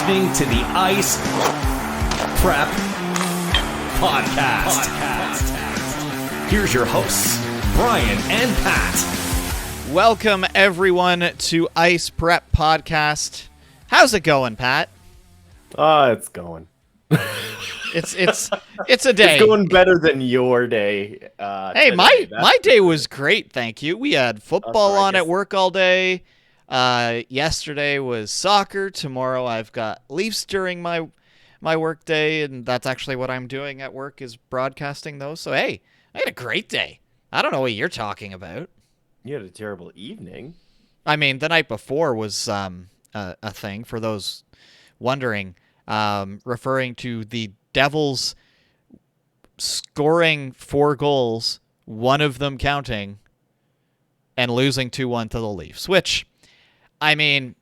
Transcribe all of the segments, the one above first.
listening to the Ice Prep Podcast. Here's your hosts, Bryan and Pat. Welcome, everyone, to Ice Prep Podcast. How's it going, Pat? It's going. It's a day. It's going better than your day. Hey, today. my day was great, thank you. We had football That's right, on at work all day. Yesterday was soccer. Tomorrow I've got Leafs during my work day, and that's actually what I'm doing at work is broadcasting those. So hey, I had a great day. I don't know what you're talking about. You had a terrible evening. I mean, the night before was a thing for those wondering, referring to the Devils scoring 4 goals, one of them counting, and losing 2-1 to the Leafs, which, I mean,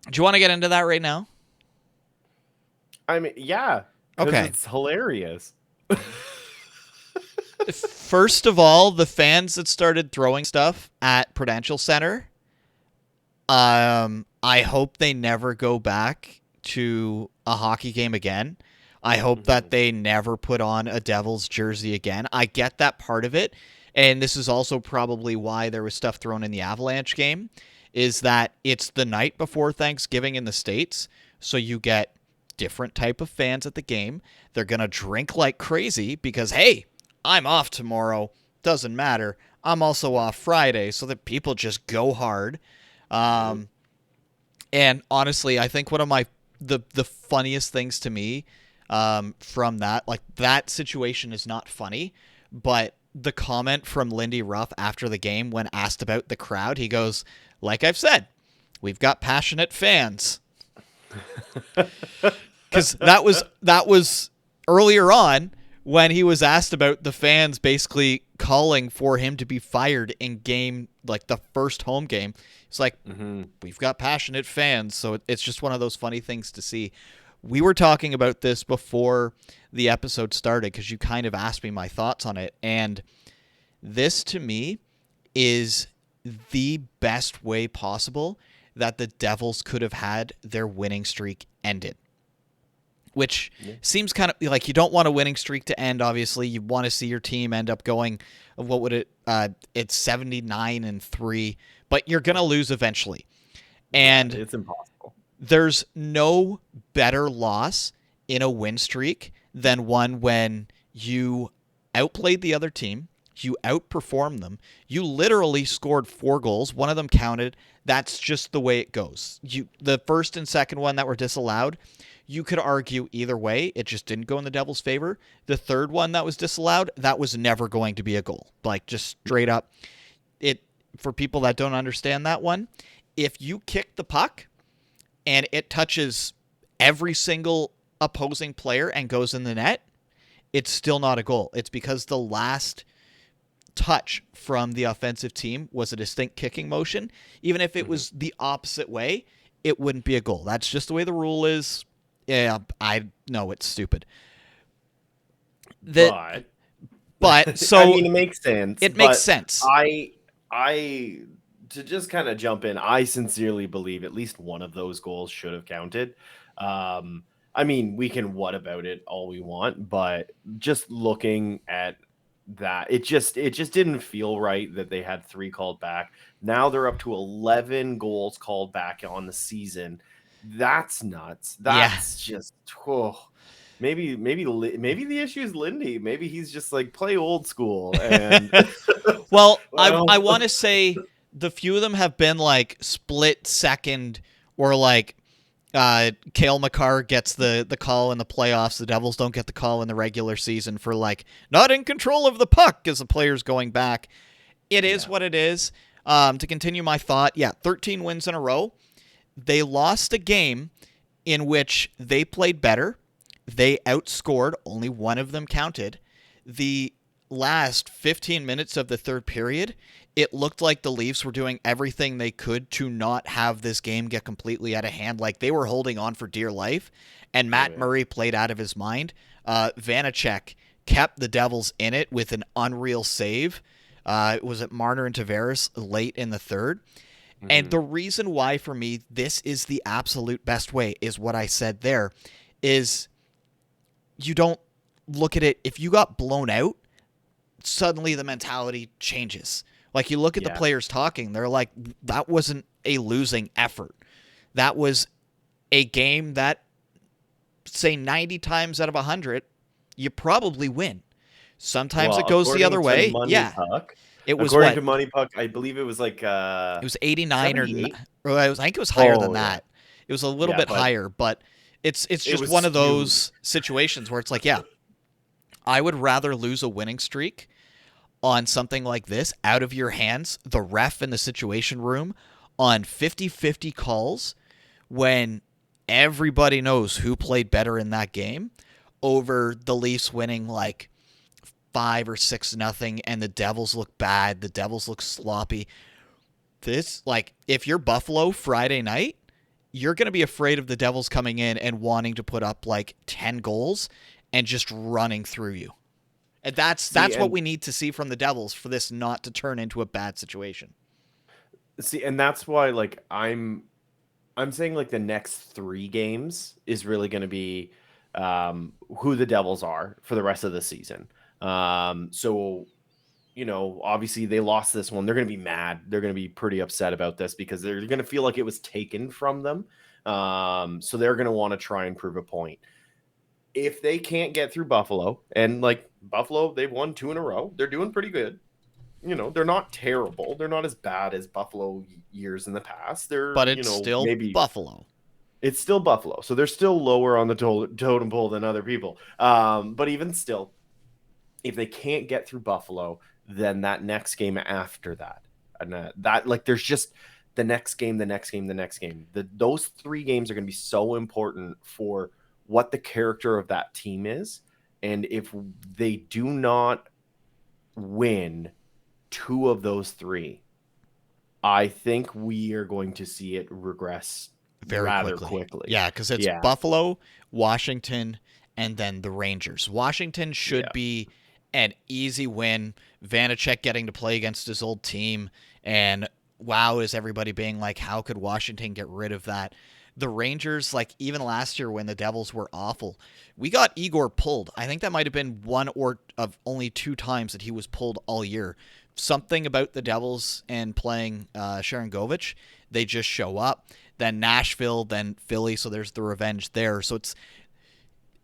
do you want to get into that right now? I mean, yeah. Okay. It's hilarious. First of all, the fans that started throwing stuff at Prudential Center, I hope they never go back to a hockey game again. I hope that they never put on a Devils jersey again. I get that part of it, and this is also probably why there was stuff thrown in the Avalanche game, is that it's the night before Thanksgiving in the States, so you get different type of fans at the game. They're going to drink like crazy because, hey, I'm off tomorrow. Doesn't matter. I'm also off Friday, so that people just go hard. And honestly, I think one of the funniest things to me from that, like that situation is not funny, but the comment from Lindy Ruff after the game when asked about the crowd, he goes, like I've said, we've got passionate fans. Because that was earlier on when he was asked about the fans basically calling for him to be fired in game, like the first home game. It's like, we've got passionate fans, so it's just one of those funny things to see. We were talking about this before the episode started because you kind of asked me my thoughts on it, and this to me is the best way possible that the Devils could have had their winning streak ended. Which seems kind of like you don't want a winning streak to end, obviously. You want to see your team end up going, what would it, it's 79-3, but you're going to lose eventually. And it's impossible. There's no better loss in a win streak than one when you outplayed the other team, you outperformed them, you literally scored 4 goals, one of them counted. That's just the way it goes. The first and second one that were disallowed, you could argue either way. It just didn't go in the Devils' favor. The third one that was disallowed, that was never going to be a goal. Like, just straight up. For people that don't understand that one, if you kick the puck and it touches every single opposing player and goes in the net, it's still not a goal. It's because the last touch from the offensive team was a distinct kicking motion. Even if it was the opposite way, it wouldn't be a goal. That's just the way the rule is. Yeah, I know it's stupid. But so I mean, it makes sense. It makes sense. I to just kind of jump in, I sincerely believe at least one of those goals should have counted. I mean, we can what about it all we want, but just looking at that, it just didn't feel right that they had 3 called back. Now they're up to 11 goals called back on the season. That's nuts. That's just maybe the issue is Lindy. Maybe he's just like, play old school. And well, I want to say the few of them have been like split second, or like Cale Makar gets the call in the playoffs. The Devils don't get the call in the regular season for like not in control of the puck as the player's going back. It is what it is. To continue my thought, 13 wins in a row. They lost a game in which they played better. They outscored. Only one of them counted. The last 15 minutes of the third period, it looked like the Leafs were doing everything they could to not have this game get completely out of hand. Like they were holding on for dear life, and Matt Murray played out of his mind. Vanacek kept the Devils in it with an unreal save. Was it Marner and Tavares late in the third? And the reason why, for me, this is the absolute best way is what I said there, is you don't look at it. If you got blown out, suddenly the mentality changes. Like, you look at the players talking, they're like, that wasn't a losing effort. That was a game that, say, 90 times out of 100, you probably win. Sometimes it goes the other way. Yeah. Puck, it was according what? to Money Puck, I believe it was like it was 89 or I think it was higher than that. It was a little bit higher, but it's just one of those situations where it's like, yeah, I would rather lose a winning streak on something like this out of your hands, the ref in the situation room, on 50-50 calls when everybody knows who played better in that game, over the Leafs winning like 5 or 6-0 and the Devils look bad, the Devils look sloppy. This, like, if you're Buffalo Friday night, you're going to be afraid of the Devils coming in and wanting to put up like 10 goals and just running through you. And that's what we need to see from the Devils for this not to turn into a bad situation. See, and that's why, like, I'm saying, like, the next 3 games is really going to be who the Devils are for the rest of the season. So, you know, obviously they lost this one. They're going to be mad. They're going to be pretty upset about this because they're going to feel like it was taken from them. So they're going to want to try and prove a point. If they can't get through Buffalo, and like Buffalo, they've won 2 in a row. They're doing pretty good. You know, they're not terrible. They're not as bad as Buffalo years in the past. But it's still Buffalo. It's still Buffalo. So they're still lower on the totem pole than other people. But even still, if they can't get through Buffalo, then that next game after that, and that, like, there's just the next game. Those 3 games are going to be so important for what the character of that team is. And if they do not win 2 of those 3, I think we are going to see it regress rather quickly. Yeah, because it's Buffalo, Washington, and then the Rangers. Washington should be an easy win. Vanacek getting to play against his old team, and wow, is everybody being like, how could Washington get rid of that? The Rangers, like, even last year when the Devils were awful, we got Igor pulled. I think that might have been one or of only 2 times that he was pulled all year. Something about the Devils and playing Sharangovich, they just show up. Then Nashville, then Philly, so there's the revenge there. So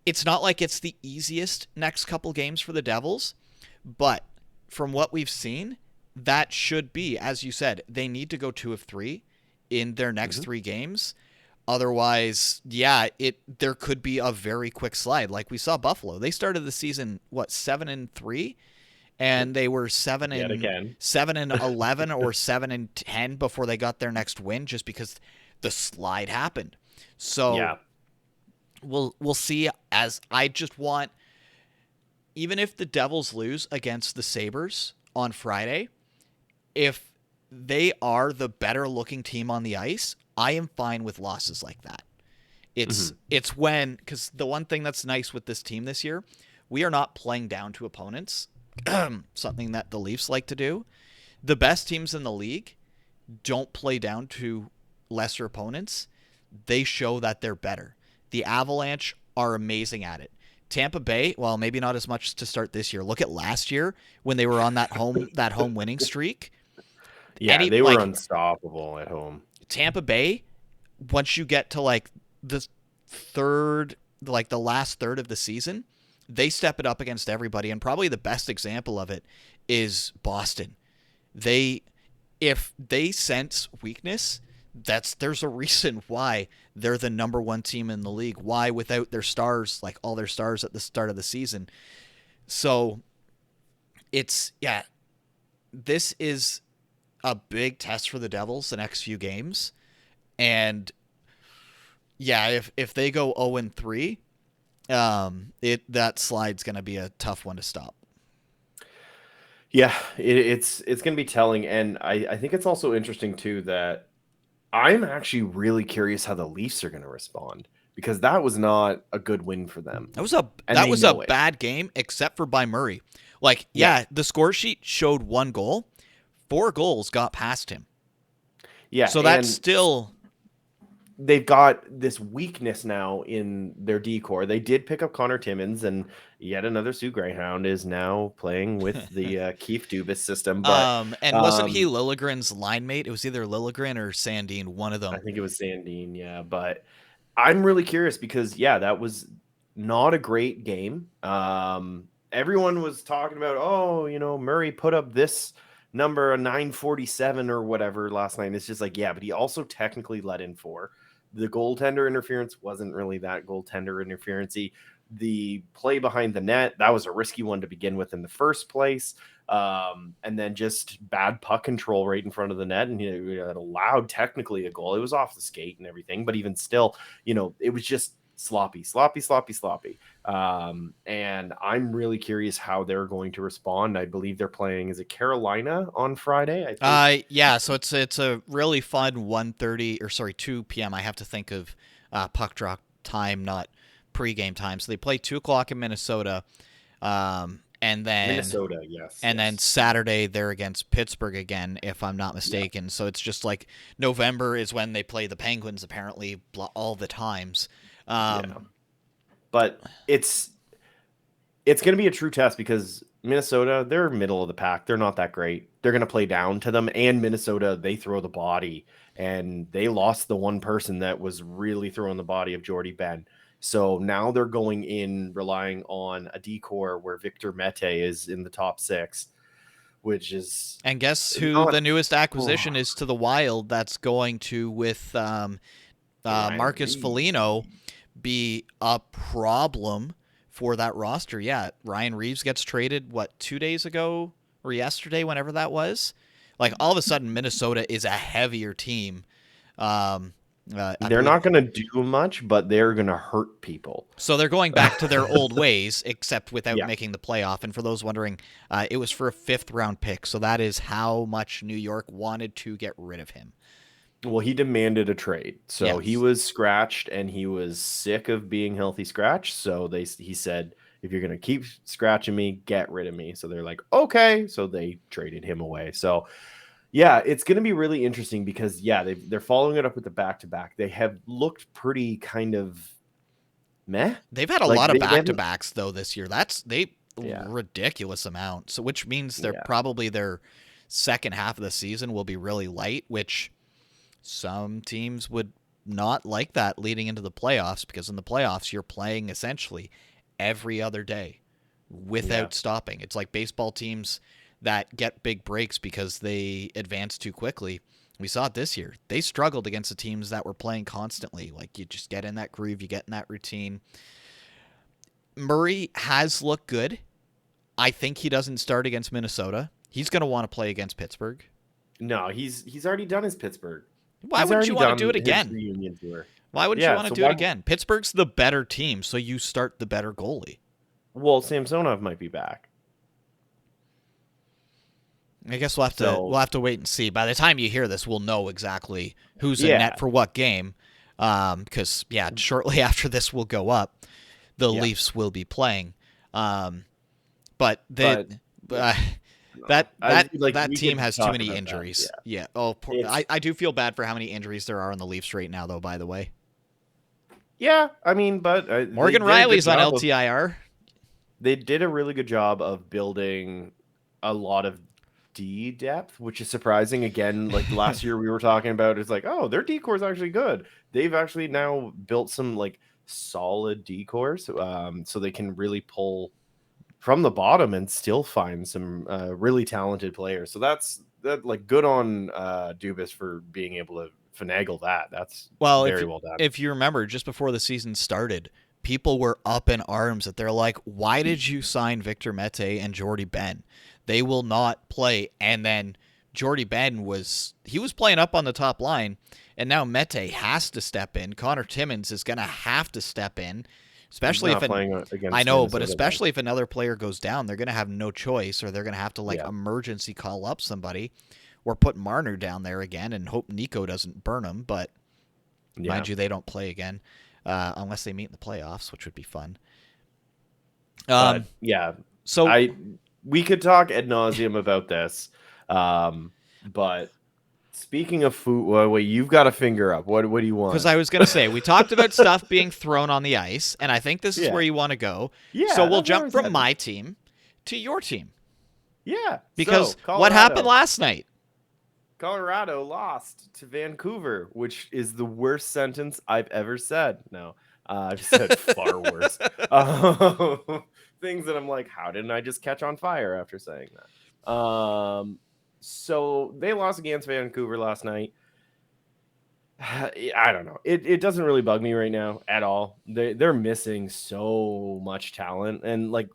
it's not like it's the easiest next couple games for the Devils, but from what we've seen, that should be, as you said, they need to go 2 of 3 in their next 3 games. Otherwise, there could be a very quick slide. Like we saw Buffalo. They started the season, 7-3? And they were 7-11 or 7-10 before they got their next win, just because the slide happened. So we'll see. As I just want, even if the Devils lose against the Sabres on Friday, if they are the better looking team on the ice, I am fine with losses like that. It's when, because the one thing that's nice with this team this year, we are not playing down to opponents. Something that the Leafs like to do. The best teams in the league don't play down to lesser opponents. They show that they're better. The Avalanche are amazing at it. Tampa Bay, well, maybe not as much to start this year. Look at last year when they were on that home winning streak. Yeah, they were unstoppable at home. Tampa Bay, once you get to like the last third of the season, they step it up against everybody, and probably the best example of it is Boston. If they sense weakness, there's a reason why they're the number 1 team in the league. Why, without their stars, like all their stars at the start of the season. So this is a big test for the Devils the next few games. And if they go 0-3, that slide's going to be a tough one to stop. Yeah, it's going to be telling. And I think it's also interesting too that I'm actually really curious how the Leafs are going to respond, because that was not a good win for them. That was a bad game, except for by Murray. The score sheet showed 1 goal. 4 goals got past him. Yeah, So that's and still they've got this weakness now in their decor. They did pick up Connor Timmins, and yet another Sioux Greyhound is now playing with the Keith Dubas system. But and wasn't he Liljegren's line mate? It was either Liljegren or Sandin, one of I them. think it was Sandine, yeah. But I'm really curious because that was not a great game. Everyone was talking about, Murray put up this number, a 947 or whatever last night. It's just like, yeah, but he also technically let in 4. The goaltender interference wasn't really that goaltender interference-y. The play behind the net, that was a risky one to begin with in the first place. And then just bad puck control right in front of the net, and it allowed technically a goal. It was off the skate and everything, but even still, it was just sloppy. And I'm really curious how they're going to respond. I believe they're playing, is it Carolina on Friday? I think. Yeah, so it's a really fun 2 p.m. I have to think of puck drop time, not pregame time. So they play 2 o'clock in Minnesota, and then Minnesota, yes. and then Saturday they're against Pittsburgh again, if I'm not mistaken. Yeah. So it's just like November is when they play the Penguins, apparently all the times. But it's going to be a true test because Minnesota, they're middle of the pack. They're not that great. They're going to play down to them. And Minnesota, they throw the body. And they lost the one person that was really throwing the body of Jordy Ben. So now they're going in relying on a decor where Victor Mete is in the top 6, which is... And guess who the newest acquisition is to the Wild that's going to, with Marcus Foligno, be a problem for that roster. Yeah, Ryan Reeves gets traded, 2 days ago or yesterday, whenever that was? Like, all of a sudden, Minnesota is a heavier team. They're not going to do much, but they're going to hurt people. So they're going back to their old ways, except without making the playoff. And for those wondering, it was for a 5th-round pick, so that is how much New York wanted to get rid of him. Well, he demanded a trade. So he was scratched, and he was sick of being healthy scratched. So he said, if you're going to keep scratching me, get rid of me. So they're like, okay. So they traded him away. So, yeah, it's going to be really interesting because, they're following it up with the back-to-back. They have looked pretty kind of meh. They've had a lot of back-to-backs, though, this year. That's ridiculous amount. So which means probably their second half of the season will be really light, which... some teams would not like that leading into the playoffs, because in the playoffs you're playing essentially every other day without stopping. It's like baseball teams that get big breaks because they advance too quickly. We saw it this year. They struggled against the teams that were playing constantly. Like, you just get in that groove, you get in that routine. Murray has looked good. I think he doesn't start against Minnesota. He's going to want to play against Pittsburgh. No, he's already done his Pittsburgh. Why wouldn't you want to do it again? Why wouldn't you want to do it again? Pittsburgh's the better team, so you start the better goalie. Well, Samsonov might be back. I guess we'll have to wait and see. By the time you hear this, we'll know exactly who's in net for what game. Because shortly after this will go up, the Leafs will be playing. But that team has too many injuries. I do feel bad for how many injuries there are on the Leafs right now, though, by the way. Yeah, I mean, but... Morgan Riley's on LTIR. They did a really good job of building a lot of D depth, which is surprising. Again, like last year we were talking about, it's like, oh, their decor is actually good. They've actually now built some like solid decors, so they can really pull from the bottom and still find some really talented players. So that's like good on Dubas for being able to finagle that. That's very well done. If you remember, just before the season started, people were up in arms that they're like, why did you sign Victor Mete and Jordy Ben? They will not play. And then Jordy Ben was playing up on the top line, and now Mete has to step in. Connor Timmins is going to have to step in. Especially if if another player goes down, they're going to have no choice, or they're going to have to emergency call up somebody, or put Marner down there again and hope Nico doesn't burn him. But mind you, they don't play again unless they meet in the playoffs, which would be fun. So we could talk ad nauseum about this, but Speaking of food, wait, you've got a finger up. What do you want? Because I was going to say, we talked about stuff being thrown on the ice, and I think this is Yeah. where you want to go. Yeah, So we'll that's where I jump was from headed. my team to your team. Yeah. Because So, what happened last night? Colorado lost to Vancouver, which is the worst sentence I've ever said. No, I've said far worse. Things that I'm like, how didn't I just catch on fire after saying that? So they lost against Vancouver last night. I don't know. It doesn't really bug me right now at all. They're missing so much talent, and like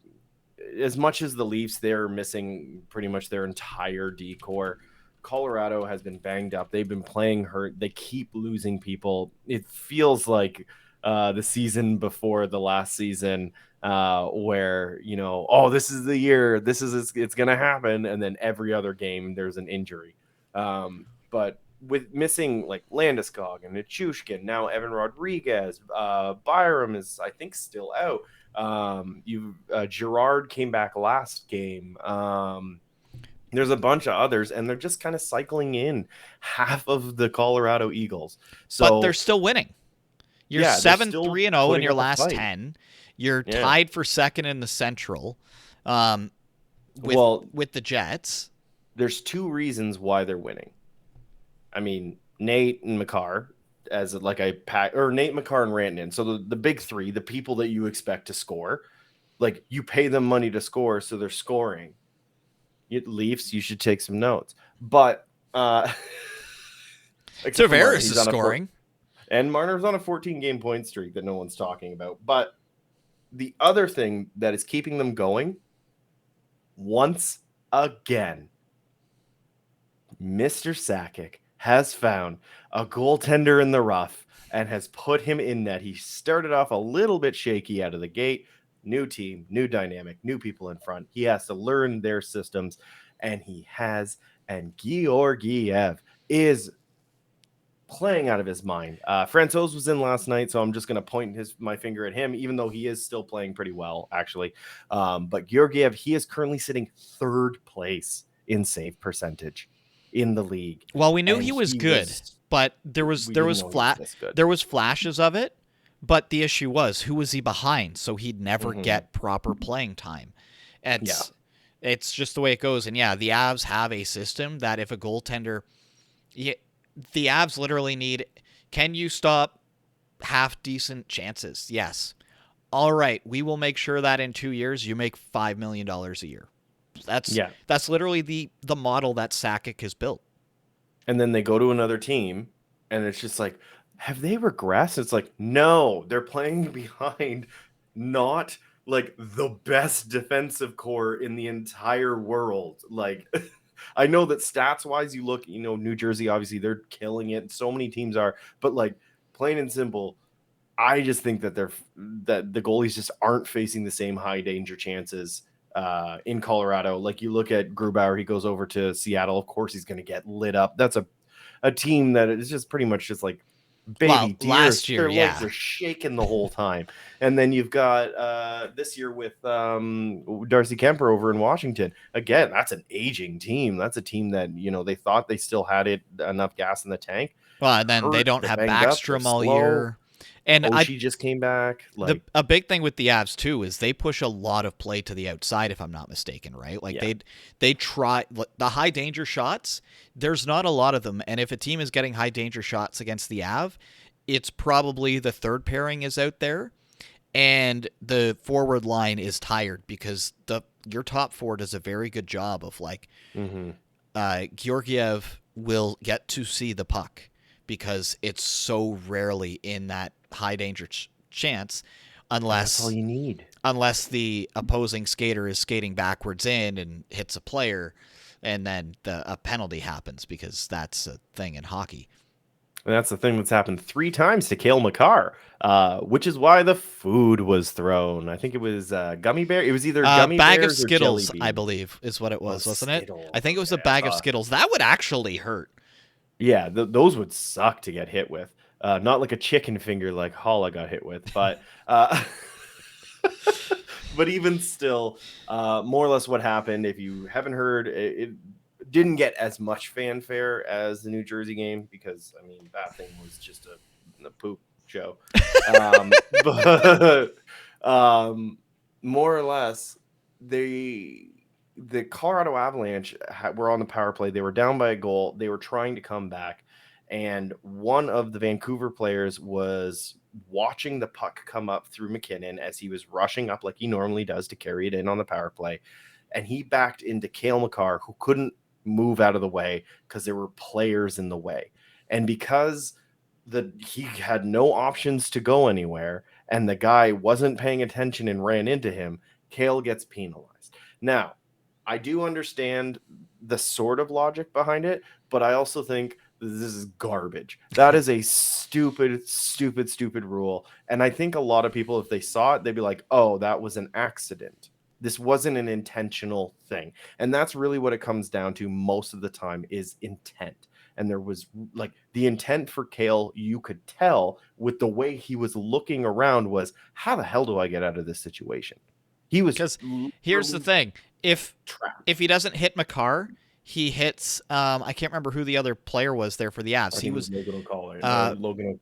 as much as the Leafs, they're missing pretty much their entire decor. Colorado has been banged up. They've been playing hurt. They keep losing people. It feels like the season before the last season, where oh, this is the year. It's gonna happen, and then every other game there's an injury. But with missing like Landeskog and Nichushkin, now Evan Rodriguez, Byram is I think still out. Gerard came back last game. There's a bunch of others, and they're just kind of cycling in half of the Colorado Eagles. So, but they're still winning. You're 7-3-0 in your last 10. You're tied for second in the Central with the Jets. There's two reasons why they're winning. I mean, Nate and Makar, Nate, Makar, and Rantanen. So the big three, the people that you expect to score, like you pay them money to score, so they're scoring. Leafs, you should take some notes. But Tavares is scoring. And Marner's on a 14-game point streak that no one's talking about. But the other thing that is keeping them going, once again, Mr. Sakic has found a goaltender in the rough and has put him in net. He started off a little bit shaky out of the gate. New team, new dynamic, new people in front. He has to learn their systems, and he has. And Georgiev is playing out of his mind. Francouz was in last night, so I'm just going to point my finger at him, even though he is still playing pretty well, actually. But Georgiev, he is currently sitting third place in save percentage in the league. Well, we knew he was good, but there was flashes of it. But the issue was, who was he behind? So he'd never get proper playing time. It's just the way it goes. And yeah, the Avs have a system that if a goaltender, the Avs literally need, can you stop half decent chances? Yes. All right, we will make sure that in 2 years you make $5 million a year. That's literally the model that Sakic has built. And then they go to another team, and it's just like, have they regressed? It's like, no, they're playing behind not like the best defensive core in the entire world. Like, I know that stats wise, you look, New Jersey, obviously they're killing it. So many teams are, but like plain and simple, I just think that that the goalies just aren't facing the same high danger chances in Colorado. Like you look at Grubauer, he goes over to Seattle. Of course, he's going to get lit up. That's a team that is just pretty much just like baby deer. Last year, their legs are shaking the whole time. And then you've got this year with Darcy Kemper over in Washington. Again, that's an aging team. That's a team that they thought they still had enough gas in the tank. Well, and then they don't have Backstrom all year. And she just came back. A big thing with the Avs too is they push a lot of play to the outside, if I'm not mistaken, right? Like they try the high danger shots. There's not a lot of them, and if a team is getting high danger shots against the Av, it's probably the third pairing is out there, and the forward line is tired because your top four does a very good job of Georgiev will get to see the puck because it's so rarely in that high danger chance unless that's all you need. Unless the opposing skater is skating backwards in and hits a player, and then a penalty happens because that's a thing in hockey. And that's the thing that's happened 3 times to Cale Makar, which is why the food was thrown. I think it was gummy bear. It was either gummy bag bears of Skittles, or jelly beans. I believe, is what it was, wasn't Skittles. it? I think it was a bag of Skittles. That would actually hurt. Yeah, those would suck to get hit with. Not like a chicken finger like Holla got hit with, but but even still, more or less what happened. If you haven't heard, didn't get as much fanfare as the New Jersey game because, I mean, that thing was just a poop show. But more or less, the Colorado Avalanche were on the power play. They were down by a goal. They were trying to come back. And one of the Vancouver players was watching the puck come up through McKinnon as he was rushing up like he normally does to carry it in on the power play. And he backed into Cale Makar, who couldn't move out of the way because there were players in the way. And because he had no options to go anywhere and the guy wasn't paying attention and ran into him, Cale gets penalized. Now, I do understand the sort of logic behind it, but I also think this is garbage. That is a stupid rule. And I think a lot of people, if they saw it, they'd be like, oh, that was an accident. This wasn't an intentional thing. And that's really what it comes down to most of the time is intent. And there was like the intent for Cale, you could tell with the way he was looking around was, how the hell do I get out of this situation? He was, because here's the thing. If he doesn't hit Makar, he hits I can't remember who the other player was there for the Avs. He was Logan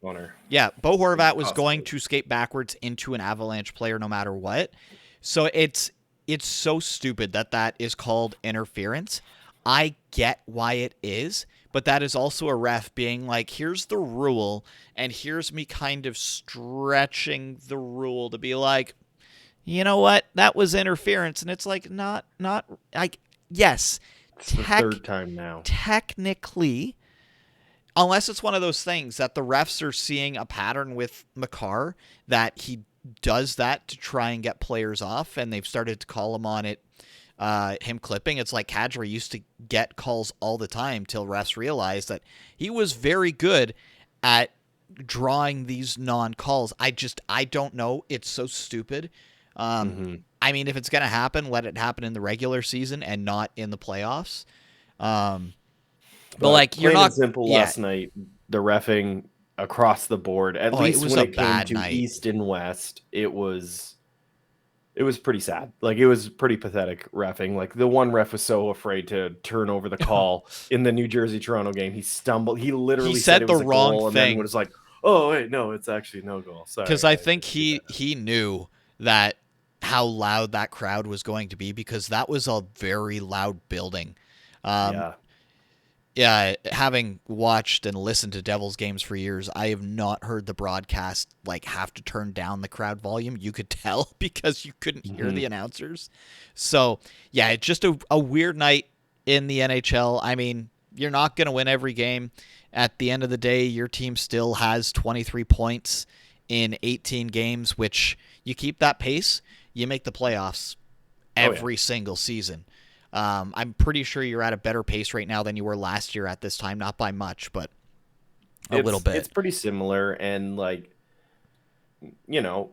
O'Connor. Yeah, Bo Horvat was going to skate backwards into an Avalanche player no matter what. So it's so stupid that is called interference. I get why it is, but that is also a ref being like, here's the rule, and here's me kind of stretching the rule to be like, you know what? That was interference. And it's like, not like, yes. It's the third time now. Technically, unless it's one of those things that the refs are seeing a pattern with Makar, that he does that to try and get players off, and they've started to call him on it, him clipping. It's like Kadri used to get calls all the time till refs realized that he was very good at drawing these non-calls. I don't know. It's so stupid. I mean, if it's going to happen, let it happen in the regular season and not in the playoffs. But like, you're not simple. Last night, the reffing across the board, at least when it came to East and West, it was pretty sad. Like, it was pretty pathetic reffing. Like, the one ref was so afraid to turn over the call in the New Jersey Toronto game. He stumbled. He literally said the wrong thing, and then was like, "Oh wait, no, it's actually no goal." Sorry, because I think he knew that how loud that crowd was going to be, because that was a very loud building. Yeah, having watched and listened to Devils games for years, I have not heard the broadcast like have to turn down the crowd volume. You could tell because you couldn't hear the announcers. So yeah, it's just a weird night in the NHL. I mean, you're not going to win every game. At the end of the day, your team still has 23 points in 18 games, which you keep that pace, you make the playoffs every single season. I'm pretty sure you're at a better pace right now than you were last year at this time, not by much, but a little bit. It's pretty similar, and like, you know,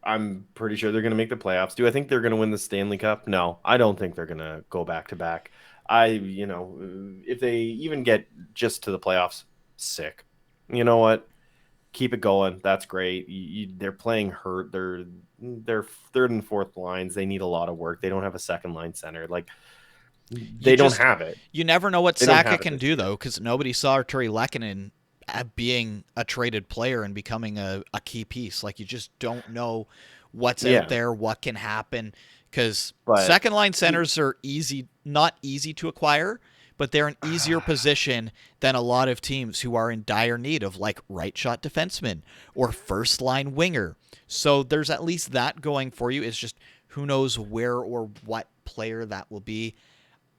I'm pretty sure they're going to make the playoffs. Do I think they're going to win the Stanley Cup? No, I don't think they're going to go back to back. If they even get just to the playoffs, sick. You know what? Keep it going. That's great. They're playing hurt. They're third and fourth lines. They need a lot of work. They don't have a second line center. Like, they don't have it. You never know what Saka can do, though, because nobody saw Arturi Lehkonen being a traded player and becoming a key piece. Like, you just don't know what's out there, what can happen, because second line centers are not easy to acquire, but they're an easier position than a lot of teams who are in dire need of, like, right shot defenseman or first line winger. So there's at least that going for you. It's just who knows where or what player that will be.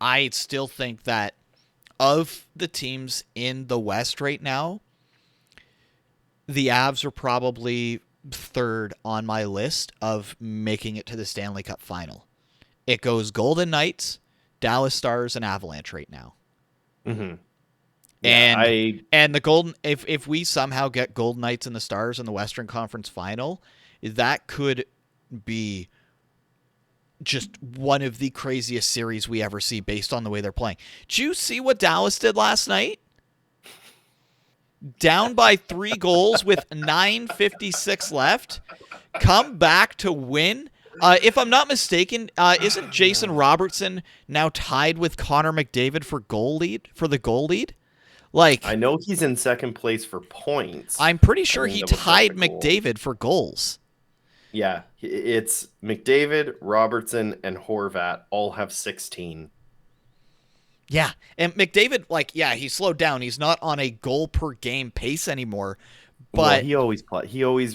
I still think that of the teams in the West right now, the Avs are probably third on my list of making it to the Stanley Cup final. It goes Golden Knights, Dallas Stars, and Avalanche right now. Mm-hmm. And the Golden, if we somehow get Golden Knights and the Stars in the Western Conference Final, that could be just one of the craziest series we ever see based on the way they're playing. Did you see what Dallas did last night? Down by 3 goals with 9:56 left, come back to win If I'm not mistaken, isn't Jason Robertson now tied with Connor McDavid for the goal lead? Like, I know he's in second place for points. I'm pretty I sure didn't he double check tied the goals. McDavid for goals. Yeah, it's McDavid, Robertson, and Horvat all have 16. Yeah, and McDavid, he slowed down. He's not on a goal per game pace anymore. Well, But he always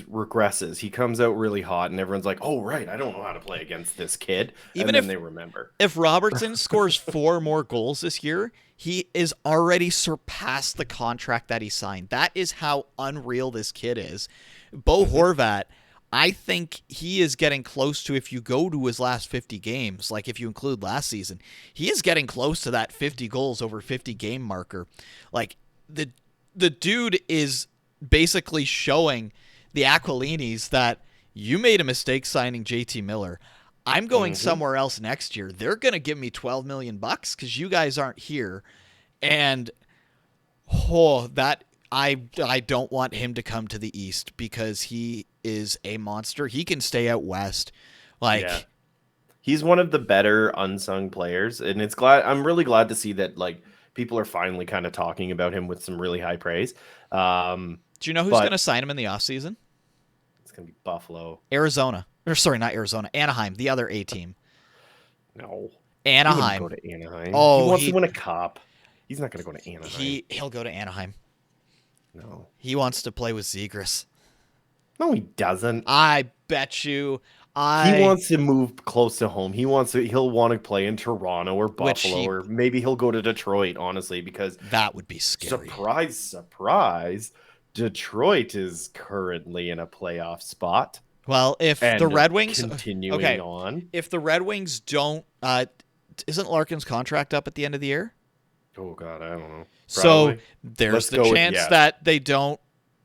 regresses. He comes out really hot, and everyone's like, "Oh, right, I don't know how to play against this kid." even And then if they remember. if Robertson scores 4 more goals this year, he is already surpassed the contract that he signed. That is how unreal this kid is. Bo Horvat, I think he is getting close to, if you go to his last 50 games, like if you include last season, he is getting close to that 50 goals over 50 game marker. Like the dude is basically showing the Aquilinis that you made a mistake signing JT Miller. I'm going somewhere else next year. They're going to give me $12 million because you guys aren't here. And that I don't want him to come to the East because he is a monster. He can stay out West. Yeah. He's one of the better unsung players, and I'm really glad to see that people are finally kind of talking about him with some really high praise. Do you know who's going to sign him in the offseason? It's going to be Buffalo. Arizona. Or sorry, not Arizona. Anaheim, the other A team. No. Anaheim. He wouldn't go to Anaheim. Oh, he wants to win a cup. He's not going to go to Anaheim. He'll go to Anaheim. No. He wants to play with Zegras. No, he doesn't. I bet you. He wants to move close to home. He'll want to play in Toronto or Buffalo, or maybe he'll go to Detroit, honestly, because that would be scary. Surprise, Detroit is currently in a playoff spot. Well, if the Red Wings continuing on, if the Red Wings don't, isn't Larkin's contract up at the end of the year? Oh God, I don't know. Probably. So there's the chance that they don't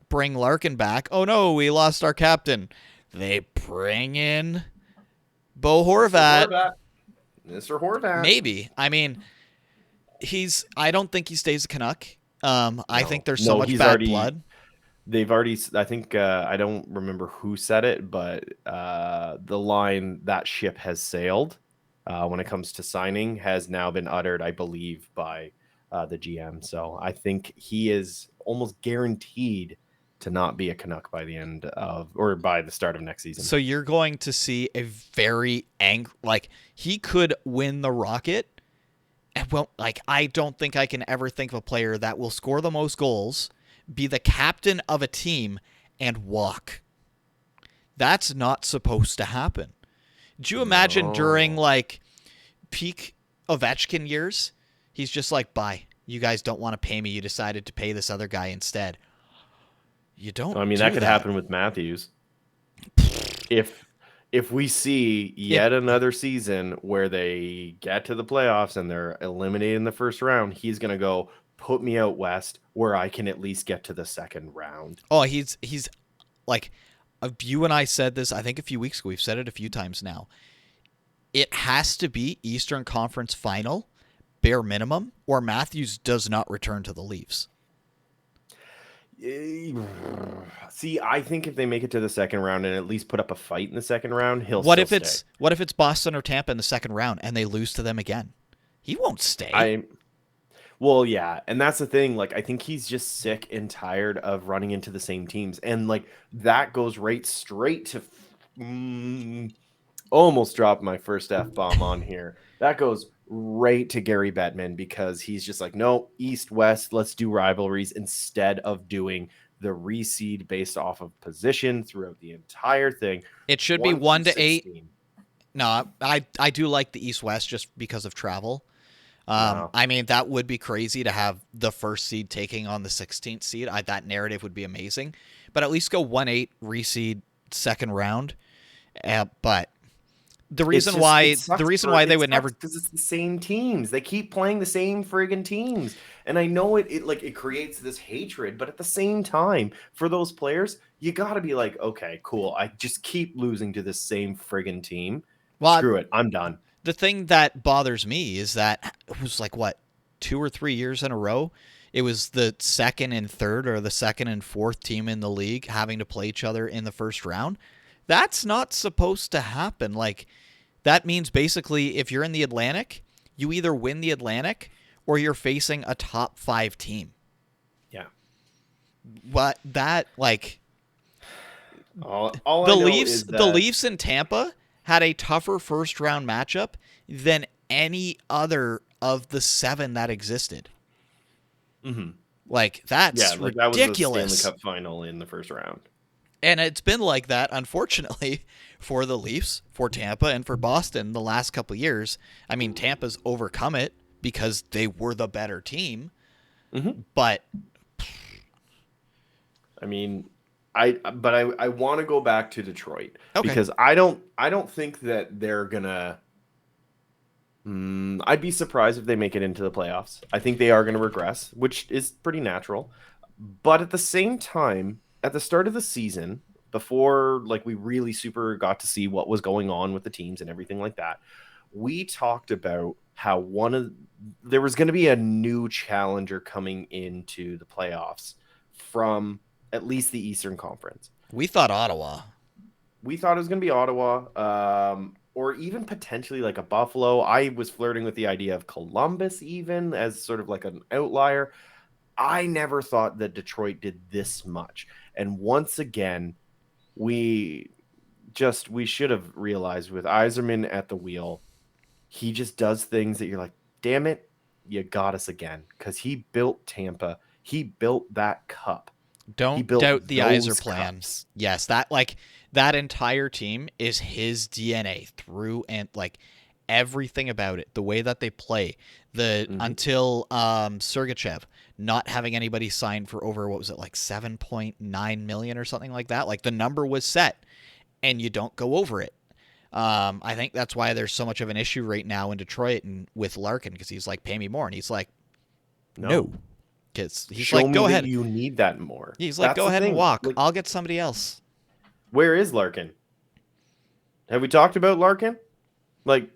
bring Larkin back. Oh no, we lost our captain. They bring in Bo Horvat. Mr. Horvat. Maybe. I mean, I don't think he stays a Canuck. I think there's so much bad blood. They've already, I think, I don't remember who said it, but the line "that ship has sailed" when it comes to signing has now been uttered, I believe, by the GM. So I think he is almost guaranteed to not be a Canuck by the end of, or by the start of next season. So you're going to see a very he could win the Rocket. Well, I don't think I can ever think of a player that will score the most goals, be the captain of a team, and walk. That's not supposed to happen. Do you imagine during peak Ovechkin years, he's just like, bye. You guys don't want to pay me. You decided to pay this other guy instead. You don't. I mean, that could happen with Matthews. If we see yet another season where they get to the playoffs and they're eliminated in the first round, he's going to go, put me out West where I can at least get to the second round. Oh, he's like, you and I said this, I think a few weeks ago. We've said it a few times now. It has to be Eastern Conference Final, bare minimum, or Matthews does not return to the Leafs. See, I think if they make it to the second round and at least put up a fight in the second round, he'll What still if it's Boston or Tampa in the second round and they lose to them again? He won't stay. Well, yeah, and that's the thing. I think he's just sick and tired of running into the same teams, and that goes straight to almost dropped my first F-bomb on here. That goes right to Gary Bettman, because he's just like, no, East West, let's do rivalries instead of doing the reseed based off of position throughout the entire thing. It should be 1 to 8. No, I do like the East West just because of travel. Wow. I mean, that would be crazy to have the first seed taking on the 16th seed. That narrative would be amazing. But at least go 1-8, reseed second round. But the reason why they would never, because it's the same teams. They keep playing the same friggin' teams, and I know it creates this hatred. But at the same time, for those players, you got to be like, okay, cool. I just keep losing to this same friggin' team. Well, screw it, I'm done. The thing that bothers me is that it was 2 or 3 years in a row. It was the second and third or the second and fourth team in the league having to play each other in the first round. That's not supposed to happen. Like, that means basically if you're in the Atlantic, you either win the Atlantic or you're facing a top 5 team. Yeah. What that like All I know is The that Leafs in Tampa had a tougher first round matchup than any other of the 7 that existed. Like, that's like that was the Stanley ridiculous. Cup final in the first round. And it's been like that, unfortunately, for the Leafs, for Tampa, and for Boston the last couple of years. I mean, Tampa's overcome it because they were the better team. But I mean, I want to go back to Detroit Okay. because I don't think that they're gonna. I'd be surprised if they make it into the playoffs. I think they are going to regress, which is pretty natural. But at the same time, at the start of the season, before like we really super got to see what was going on with the teams and everything like that, we talked about how there was going to be a new challenger coming into the playoffs from at least the Eastern Conference. we thought Ottawa. We thought it was going to be Ottawa, or even potentially like a Buffalo. I was flirting with the idea of Columbus even as sort of like an outlier. I never thought that Detroit did this much. And once again, we should have realized with Yzerman at the wheel, he just does things that you're like, damn it, you got us again. Because he built Tampa. He built that cup. Don't built doubt the those Yzer plan. cups. Yes, that entire team is his DNA through and like everything about it, the way that they play, until Sergachev not having anybody signed for over, what was it, like 7.9 million or something like that. Like, the number was set and you don't go over it. I think that's why there's so much of an issue right now in Detroit and with Larkin, because he's like, pay me more, and he's like, no. Because he's Show like, me go that ahead. you need that more. He's like, That's go the ahead and thing. walk. Like, I'll get somebody else. where is Larkin? Have we talked about Larkin? Like,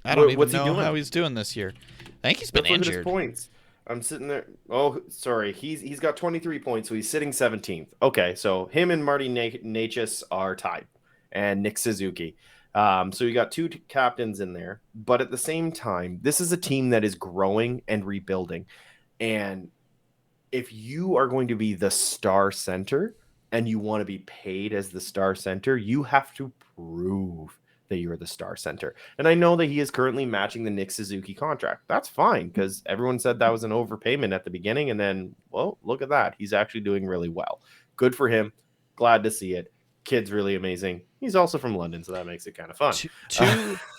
I don't what's even he know doing? how he's doing this year. I think he's been Let's look at his injured. points. I'm sitting there. Oh, sorry. He's got 23 points, so he's sitting 17th. Okay, so him and Marty Necas are tied, and Nick Suzuki. So you got two captains in there, but at the same time, this is a team that is growing and rebuilding. And if you are going to be the star center and you want to be paid as the star center, you have to prove that you're the star center. And I know that he is currently matching the Nick Suzuki contract. That's fine because everyone said that was an overpayment at the beginning. And then, well, look at that. He's actually doing really well. Good for him. Glad to see it. Kid's really amazing. He's also from London, so that makes it kind of fun.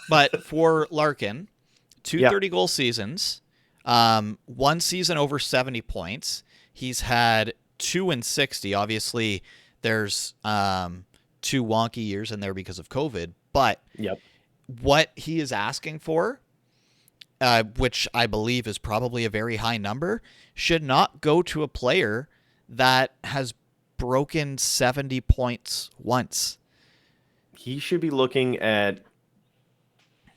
But for Larkin, 30-goal seasons, one season over 70 points. He's had 2 in 60. Obviously, there's 2 wonky years in there because of COVID. But what he is asking for, which I believe is probably a very high number, should not go to a player that has broken 70 points once. He should be looking at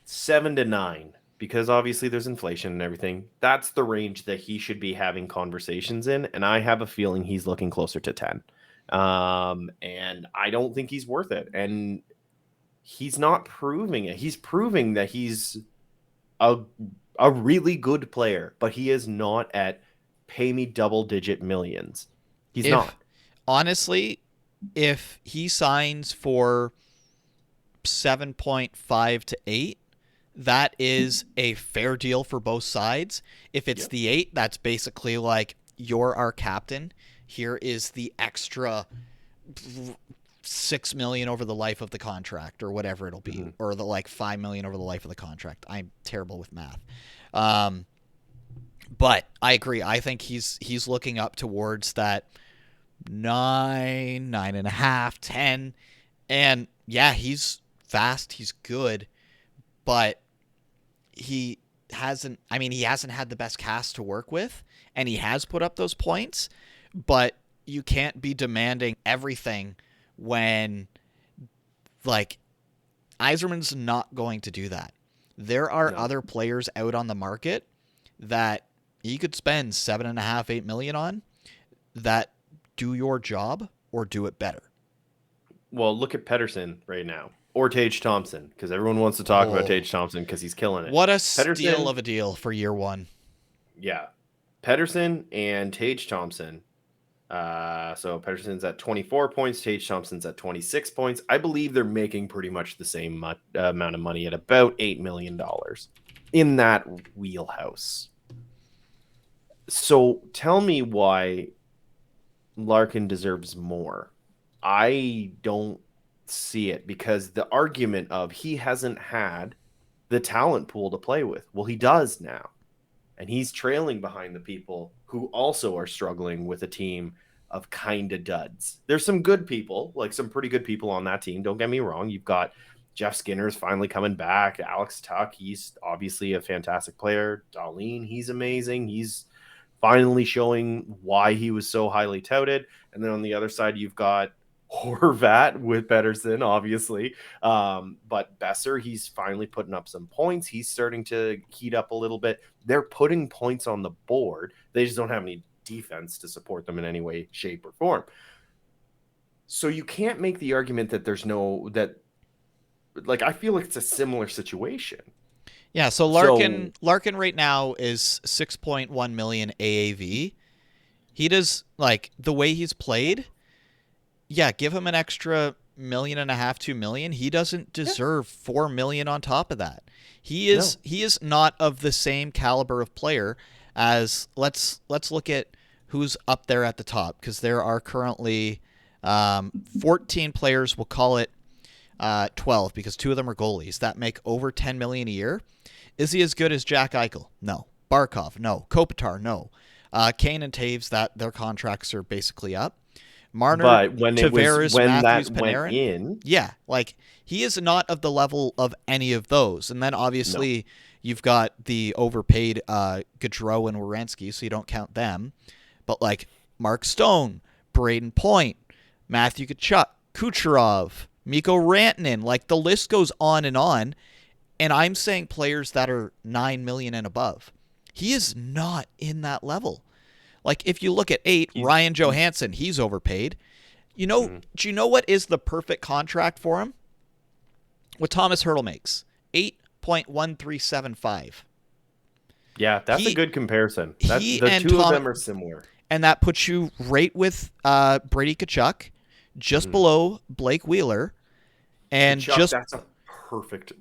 7 to 9 because obviously there's inflation and everything. That's the range that he should be having conversations in, and I have a feeling he's looking closer to 10. And I don't think he's worth it. And he's not proving it. He's proving that he's a really good player, but he is not at pay me double-digit millions. He's not. Honestly, if he signs for 7.5 to 8, that is a fair deal for both sides. If it's the 8, that's basically like, you're our captain. Here is the extra $6 million over the life of the contract, or whatever it'll be, or the like $5 million over the life of the contract. I'm terrible with math. But I agree. I think he's looking up towards that 9, 9.5, 10. And yeah, he's fast, he's good, but he hasn't had the best cast to work with, and he has put up those points, but you can't be demanding everything when, like, Yzerman's not going to do that. There are other players out on the market that you could spend 7.5, 8 million on that do your job or do it better. Well, look at Pedersen right now, or Tage Thompson, because everyone wants to talk about Tage Thompson because he's killing it. What a steal of a deal for year one. Yeah. Pedersen and Tage Thompson. So Pedersen's at 24 points, Tage Thompson's at 26 points. I believe they're making pretty much the same amount of money at about $8 million in that wheelhouse. So tell me why Larkin deserves more. I don't see it, because the argument of he hasn't had the talent pool to play with. Well, he does now. And he's trailing behind the people who also are struggling with a team of kind of duds. There's some good people, like some pretty good people on that team. Don't get me wrong. You've got Jeff Skinner's finally coming back. Alex Tuck, he's obviously a fantastic player. Darlene, he's amazing. He's finally showing why he was so highly touted. And then on the other side, you've got Horvat with Pedersen, obviously. But Besser, he's finally putting up some points. He's starting to heat up a little bit. They're putting points on the board. They just don't have any defense to support them in any way, shape, or form. So you can't make the argument that there's no, that, like, I feel like it's a similar situation. Yeah, so Larkin right now is 6.1 million AAV. He does, like, the way he's played, yeah, give him an extra $1.5 million, $2 million. He doesn't deserve $4 million on top of that. He is not of the same caliber of player as, let's look at who's up there at the top, because there are currently 14 players. We'll call it 12, because 2 of them are goalies that make over $10 million a year. Is he as good as Jack Eichel? No. Barkov? No. Kopitar? No. Kane and Taves, that their contracts are basically up. Marner, but when Tavares, Matthews, that Panarin, went in, yeah, like, he is not of the level of any of those. And then obviously you've got the overpaid Gaudreau and Werenski, so you don't count them. But like Mark Stone, Braden Point, Matthew Tkachuk, Kucherov, Mikko Rantanen, like, the list goes on. And I'm saying players that are $9 million and above. He is not in that level. Like, if you look at 8, Ryan Johansson, he's overpaid. You know, do you know what is the perfect contract for him? What Thomas Hertl makes, 8.1375. Yeah, that's a good comparison. The two of them are similar. And that puts you right with Brady Tkachuk, just below Blake Wheeler. And Tkachuk,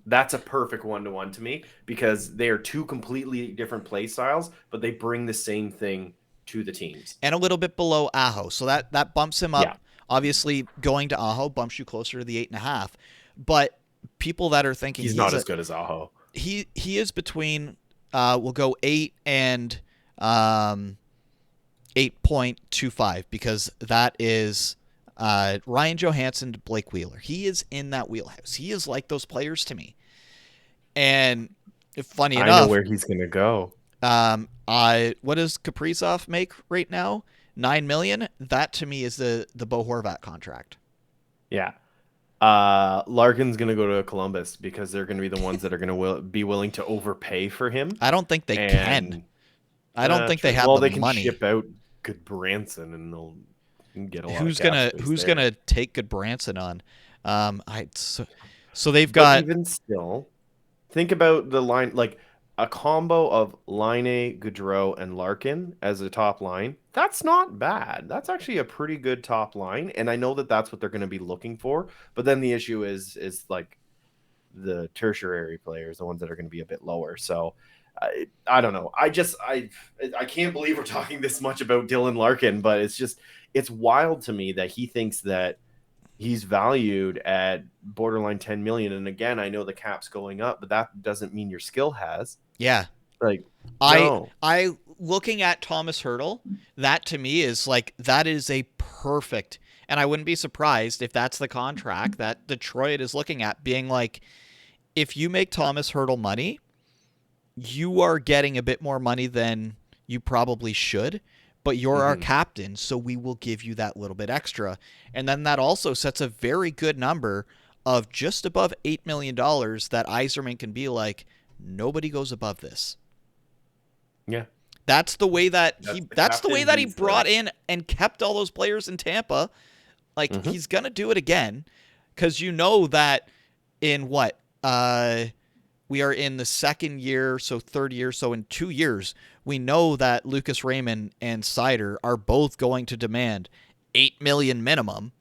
that's a perfect one-to-one to me, because they are two completely different play styles, but they bring the same thing to the teams. And a little bit below Aho. So that bumps him up. Yeah. Obviously, going to Aho bumps you closer to the 8.5. But people that are thinking he's not as good as Aho. He is between we'll go 8 and 8.25, because that is Ryan Johansson to Blake Wheeler. He is in that wheelhouse. He is like those players to me. And funny enough, I know where he's going to go. What does Kaprizov make right now? $9 million. That to me is the Bo Horvat contract. Yeah. Larkin's going to go to Columbus, because they're going to be the ones that are going to be willing to overpay for him. I don't think they can. I don't think they have the money. Well, they can ship out Goodbranson, and they'll get a lot who's of cap space Who's there. gonna take Goodbranson on? So they've got. But even still, think about the line, like a combo of Laine, Gaudreau, and Larkin as a top line. That's not bad. That's actually a pretty good top line, and I know that that's what they're going to be looking for. But then the issue is like the tertiary players, the ones that are going to be a bit lower. So I don't know. I can't believe we're talking this much about Dylan Larkin, but it's wild to me that he thinks that he's valued at borderline 10 million. And again, I know the cap's going up, but that doesn't mean your skill has. Yeah. Like, I looking at Thomas Hertl, that to me is like, that is a perfect, and I wouldn't be surprised if that's the contract that Detroit is looking at, being like, if you make Thomas Hertl money, you are getting a bit more money than you probably should, but you're our captain, so we will give you that little bit extra. And then that also sets a very good number of just above $8 million that Yzerman can be like, nobody goes above this. Yeah. That's the way that he brought in and kept all those players in Tampa Like, Mhm. he's going to do it again because you know that in what? We are in the second year, so third year. So in 2 years, we know that Lucas Raymond and Sider are both going to demand $8 million minimum.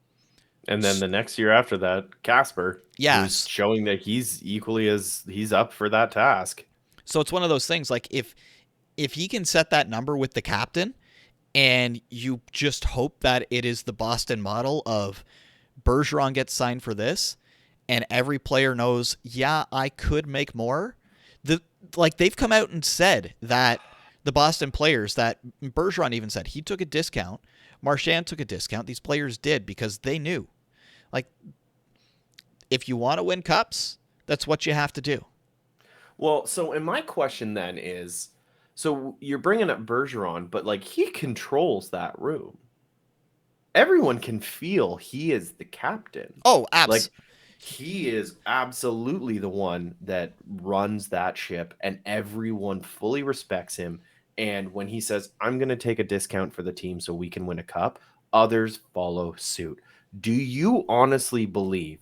And then the next year after that, Casper, who's Yes. showing that he's up for that task. So it's one of those things like if he can set that number with the captain and you just hope that it is the Boston model of Bergeron gets signed for this and every player knows, yeah, I could make more. They've come out and said that the Boston players, that Bergeron even said he took a discount, Marchand took a discount. These players did because they knew. Like, if you want to win cups, that's what you have to do. Well, so and my question then is, so you're bringing up Bergeron, but like he controls that room. Everyone can feel he is the captain. Oh, Like he is absolutely the one that runs that ship, and everyone fully respects him. And when he says, I'm going to take a discount for the team so we can win a cup, others follow suit. Do you honestly believe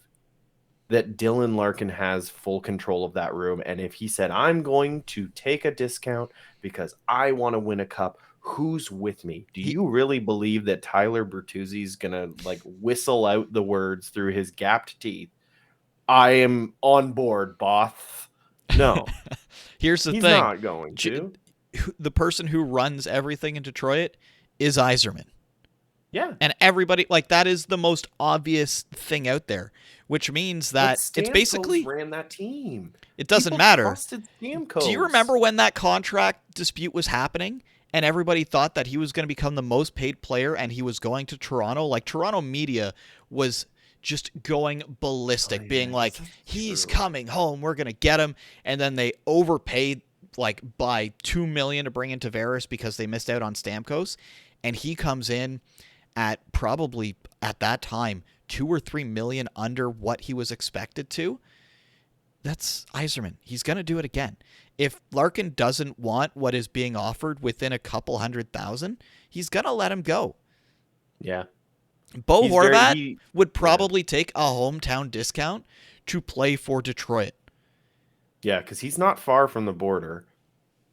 that Dylan Larkin has full control of that room? And if he said, I'm going to take a discount because I want to win a cup, who's with me? Do you really believe that Tyler Bertuzzi's going to like whistle out the words through his gapped teeth? I am on board, Both. No, Here's the he's thing. not going to. The person who runs everything in Detroit is Yzerman. Yeah. And everybody, like, that is the most obvious thing out there, which means that it's basically ran that team. It doesn't People matter. trusted Stamkos. Do you remember when that contract dispute was happening and everybody thought that he was going to become the most paid player and he was going to Toronto? Like, Toronto media was just going ballistic, being like, he's coming home, we're going to get him. And then they overpaid like by $2 million to bring in Tavares because they missed out on Stamkos. And he comes in at probably at that time 2 or 3 million under what he was expected to. That's Yzerman. He's going to do it again. If Larkin doesn't want what is being offered within a couple $100,000, he's going to let him go. Yeah. Bo Horvat would probably take a hometown discount to play for Detroit. Yeah, because he's not far from the border.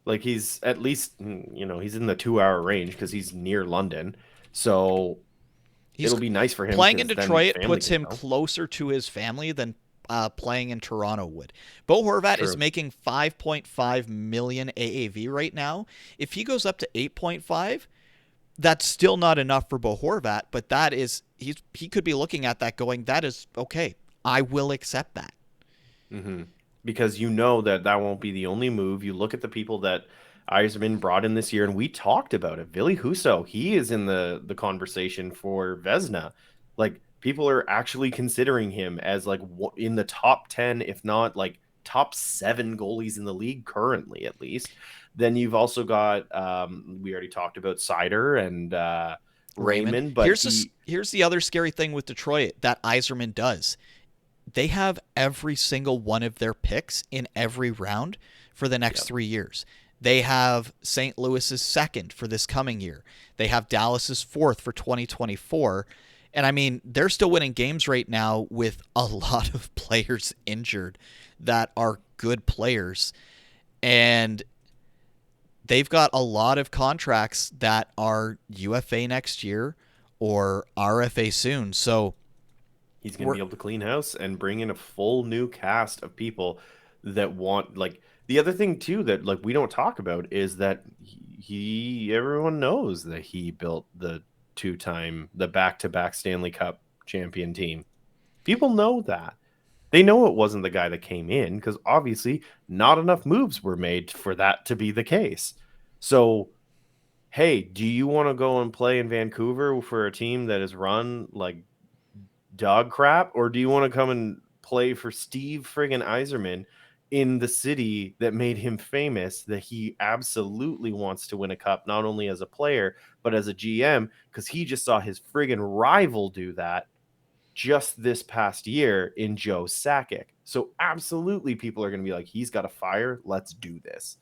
Like, he's at least, he's in the 2-hour range because he's near London. So it'll be nice for him. Playing in Detroit puts him closer to his family than playing in Toronto would. Bo Horvat is making 5.5 million AAV right now. If he goes up to 8.5, that's still not enough for Bo Horvat, but that is he could be looking at that going, that is okay. I will accept that. Mm-hmm. Because you know that won't be the only move. You look at the people that Yzerman brought in this year, and we talked about it. Ville Husso, he is in the conversation for Vezina. Like, people are actually considering him as like in the top 10, if not like top 7 goalies in the league currently, at least. Then you've also got we already talked about Sider and Raymond. But here's the other scary thing with Detroit that Yzerman does. They have every single one of their picks in every round for the next 3 years. They have St. Louis's second for this coming year. They have Dallas's fourth for 2024. And I mean, they're still winning games right now with a lot of players injured that are good players. And they've got a lot of contracts that are UFA next year or RFA soon. So he's going to be able to clean house and bring in a full new cast of people that want, like, the other thing too that like we don't talk about is that everyone knows that he built the back-to-back Stanley Cup champion team. People know that. They know it wasn't the guy that came in because obviously not enough moves were made for that to be the case. So, hey, do you want to go and play in Vancouver for a team that is run like dog crap, or do you want to come and play for Steve friggin' Yzerman in the city that made him famous, that he absolutely wants to win a cup, not only as a player, but as a GM, because he just saw his friggin' rival do that just this past year in Joe Sakic. So absolutely people are going to be like, he's got a fire. Let's do this.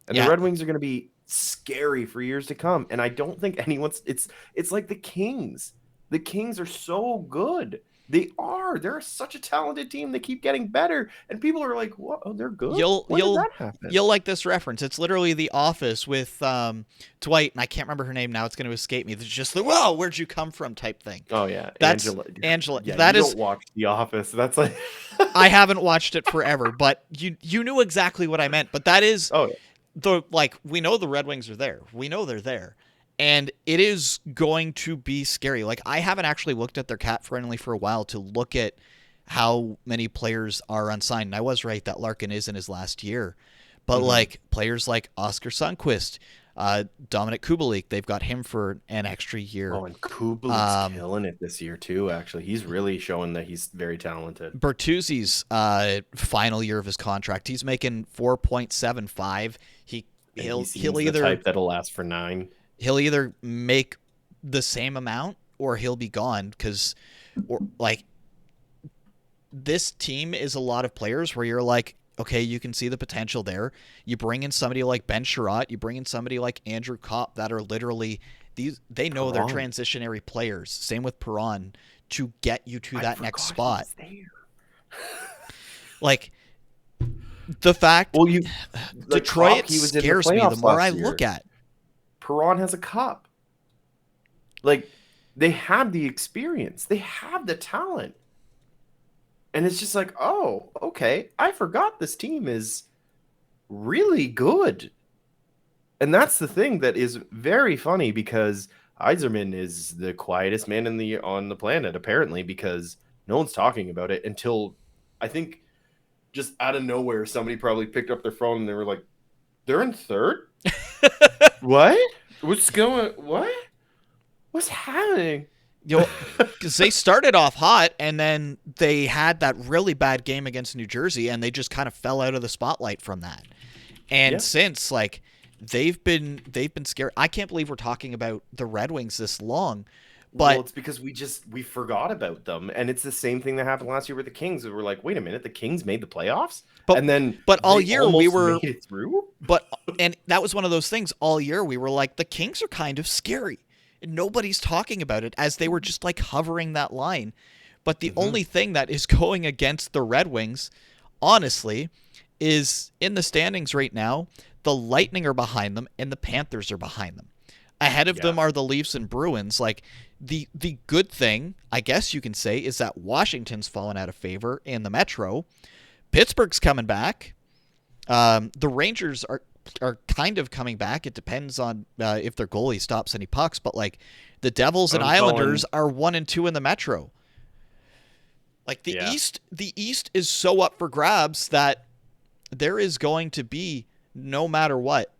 And the Red Wings are going to be scary for years to come. And I don't think anyone's it's like the Kings. The Kings are so good. They are. They're such a talented team. They keep getting better, and people are like, "What? Oh, they're good. When did that happen?" You'll like this reference. It's literally The Office with Dwight, and I can't remember her name now. It's going to escape me. It's just the "Whoa, where'd you come from?" type thing. Oh yeah, That's Angela. Angela. Yeah, That you is. don't watch The Office. That's like. I haven't watched it forever, but you knew exactly what I meant. But that is Oh yeah. we know the Red Wings are there. We know they're there. And it is going to be scary. Like, I haven't actually looked at their cap friendly for a while to look at how many players are unsigned. And I was right that Larkin is in his last year. But, like, players like Oscar Sundqvist, Dominic Kubalik, they've got him for an extra year. Oh, and Kubalik's killing it this year, too, actually. He's really showing that he's very talented. Bertuzzi's final year of his contract, he's making 4.75. He'll either the type that'll last for 9. He'll either make the same amount or he'll be gone because, like, this team is a lot of players where you're like, okay, you can see the potential there. You bring in somebody like Ben Sherratt, you bring in somebody like Andrew Kopp that are literally they know they're transitionary players. Same with Perron to get you to that next spot. Like, the fact Detroit scares me the more I look at. Perron has a cup. Like, they have the experience. They have the talent. And it's just like, oh, okay. I forgot this team is really good. And that's the thing that is very funny because Yzerman is the quietest man on the planet, apparently, because no one's talking about it until, I think, just out of nowhere, somebody probably picked up their phone and they were like, they're in third? What? What's happening? Because they started off hot and then they had that really bad game against New Jersey and they just kind of fell out of the spotlight from that. And since, like, they've been scared. I can't believe we're talking about the Red Wings this long. But it's because we forgot about them, and it's the same thing that happened last year with the Kings. We were like, wait a minute, the Kings made the playoffs, but all year we were made it through. And that was one of those things. All year we were like, the Kings are kind of scary. And nobody's talking about it as they were just like hovering that line. But the only thing that is going against the Red Wings, honestly, is in the standings right now. The Lightning are behind them, and the Panthers are behind them. Ahead of them are the Leafs and Bruins. Like, the good thing, I guess you can say, is that Washington's fallen out of favor in the Metro. Pittsburgh's coming back. The Rangers are kind of coming back. It depends on if their goalie stops any pucks. But, like, the Devils and Islanders are 1 and 2 in the Metro. Like, the East is so up for grabs that there is going to be, no matter what,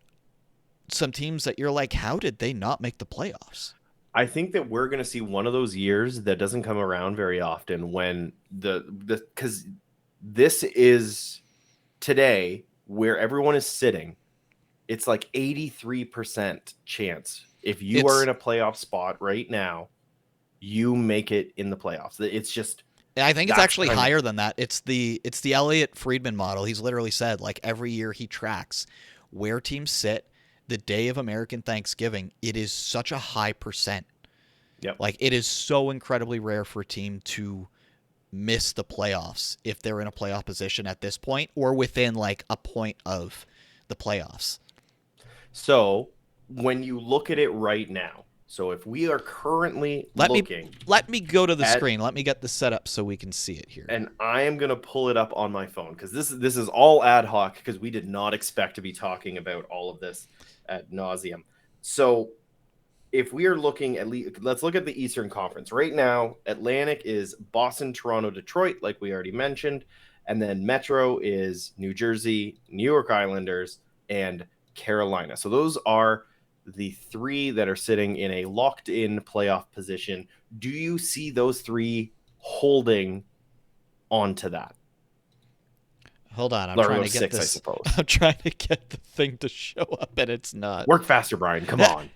some teams that you're like, how did they not make the playoffs? I think that we're going to see one of those years that doesn't come around very often when because this is today where everyone is sitting. It's like 83% chance. If you are in a playoff spot right now, you make it in the playoffs. It's just, I think it's actually higher than that. It's the Elliot Friedman model. He's literally said, like, every year he tracks where teams sit the day of American Thanksgiving. It is such a high percent. Yep. Like, it is so incredibly rare for a team to miss the playoffs if they're in a playoff position at this point or within, like, a point of the playoffs. So when you look at it right now, so if we are currently let me go to the screen. Let me get this set up so we can see it here. And I am going to pull it up on my phone because this is all ad hoc because we did not expect to be talking about all of this ad nauseum. So if we are looking at least, let's look at the Eastern Conference. Right now, Atlantic is Boston, Toronto, Detroit, like we already mentioned. And then Metro is New Jersey, New York Islanders, and Carolina. So those are the 3 that are sitting in a locked-in playoff position. Do you see those 3 holding onto that? Hold on, I'm trying to get 6, this. I suppose. I'm trying to get the thing to show up, and it's not. Work faster, Brian. Come on.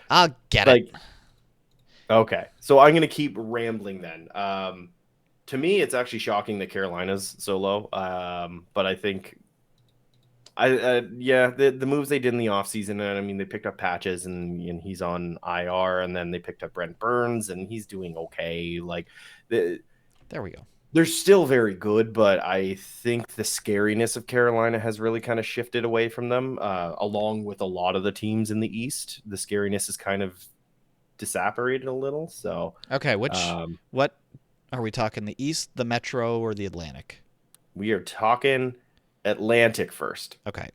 I'll get it. Okay, so I'm gonna keep rambling then. To me, it's actually shocking that Carolina's so low. But I think Yeah, the moves they did in the offseason, and I mean they picked up Patches and he's on IR, and then they picked up Brent Burns and he's doing okay. Like There we go. they're still very good, but I think the scariness of Carolina has really kind of shifted away from them, along with a lot of the teams in the East. The scariness is kind of disapparated a little. So Okay, what are we talking? The East, the Metro, or the Atlantic? we are talking Atlantic first. Okay,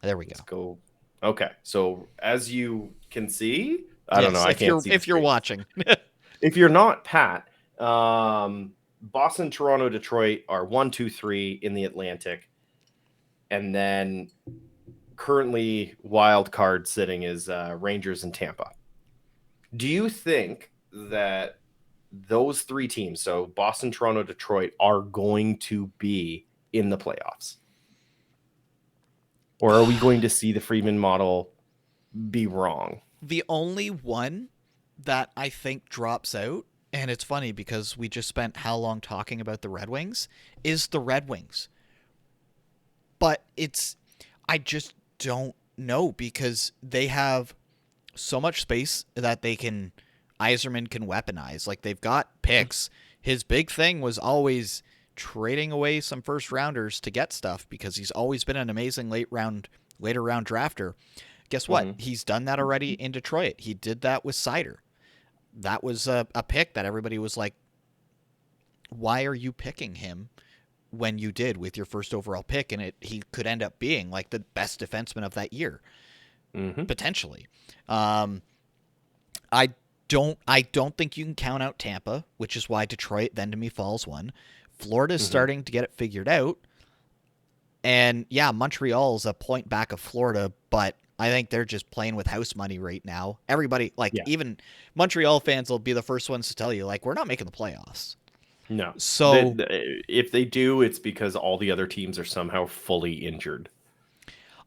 there we go. Let's go. Okay, so as you can see, I don't know. I If can't see if you're watching. If you're not Pat, Boston, Toronto, Detroit are 1, 2, 3 in the Atlantic, and then currently wild card sitting is Rangers and Tampa. Do you think that those three teams, so Boston, Toronto, Detroit, are going to be in the playoffs? Or are we going to see the Freeman model be wrong? The only one that I think drops out, and it's funny because we just spent how long talking about the Red Wings, is the Red Wings. But I just don't know because they have so much space that Yzerman can weaponize. Like they've got picks. His big thing was always trading away some first rounders to get stuff because he's always been an amazing later round drafter. Guess what? Mm-hmm. He's done that already in Detroit. He did that with Seider. That was a pick that everybody was like, why are you picking him when you did with your first overall pick? And he could end up being like the best defenseman of that year, potentially. I don't think you can count out Tampa, which is why Detroit then to me falls one. Florida's starting to get it figured out. And yeah, Montreal's a point back of Florida, but I think they're just playing with house money right now. Everybody, even Montreal fans will be the first ones to tell you, like, we're not making the playoffs. No. So if they do, it's because all the other teams are somehow fully injured.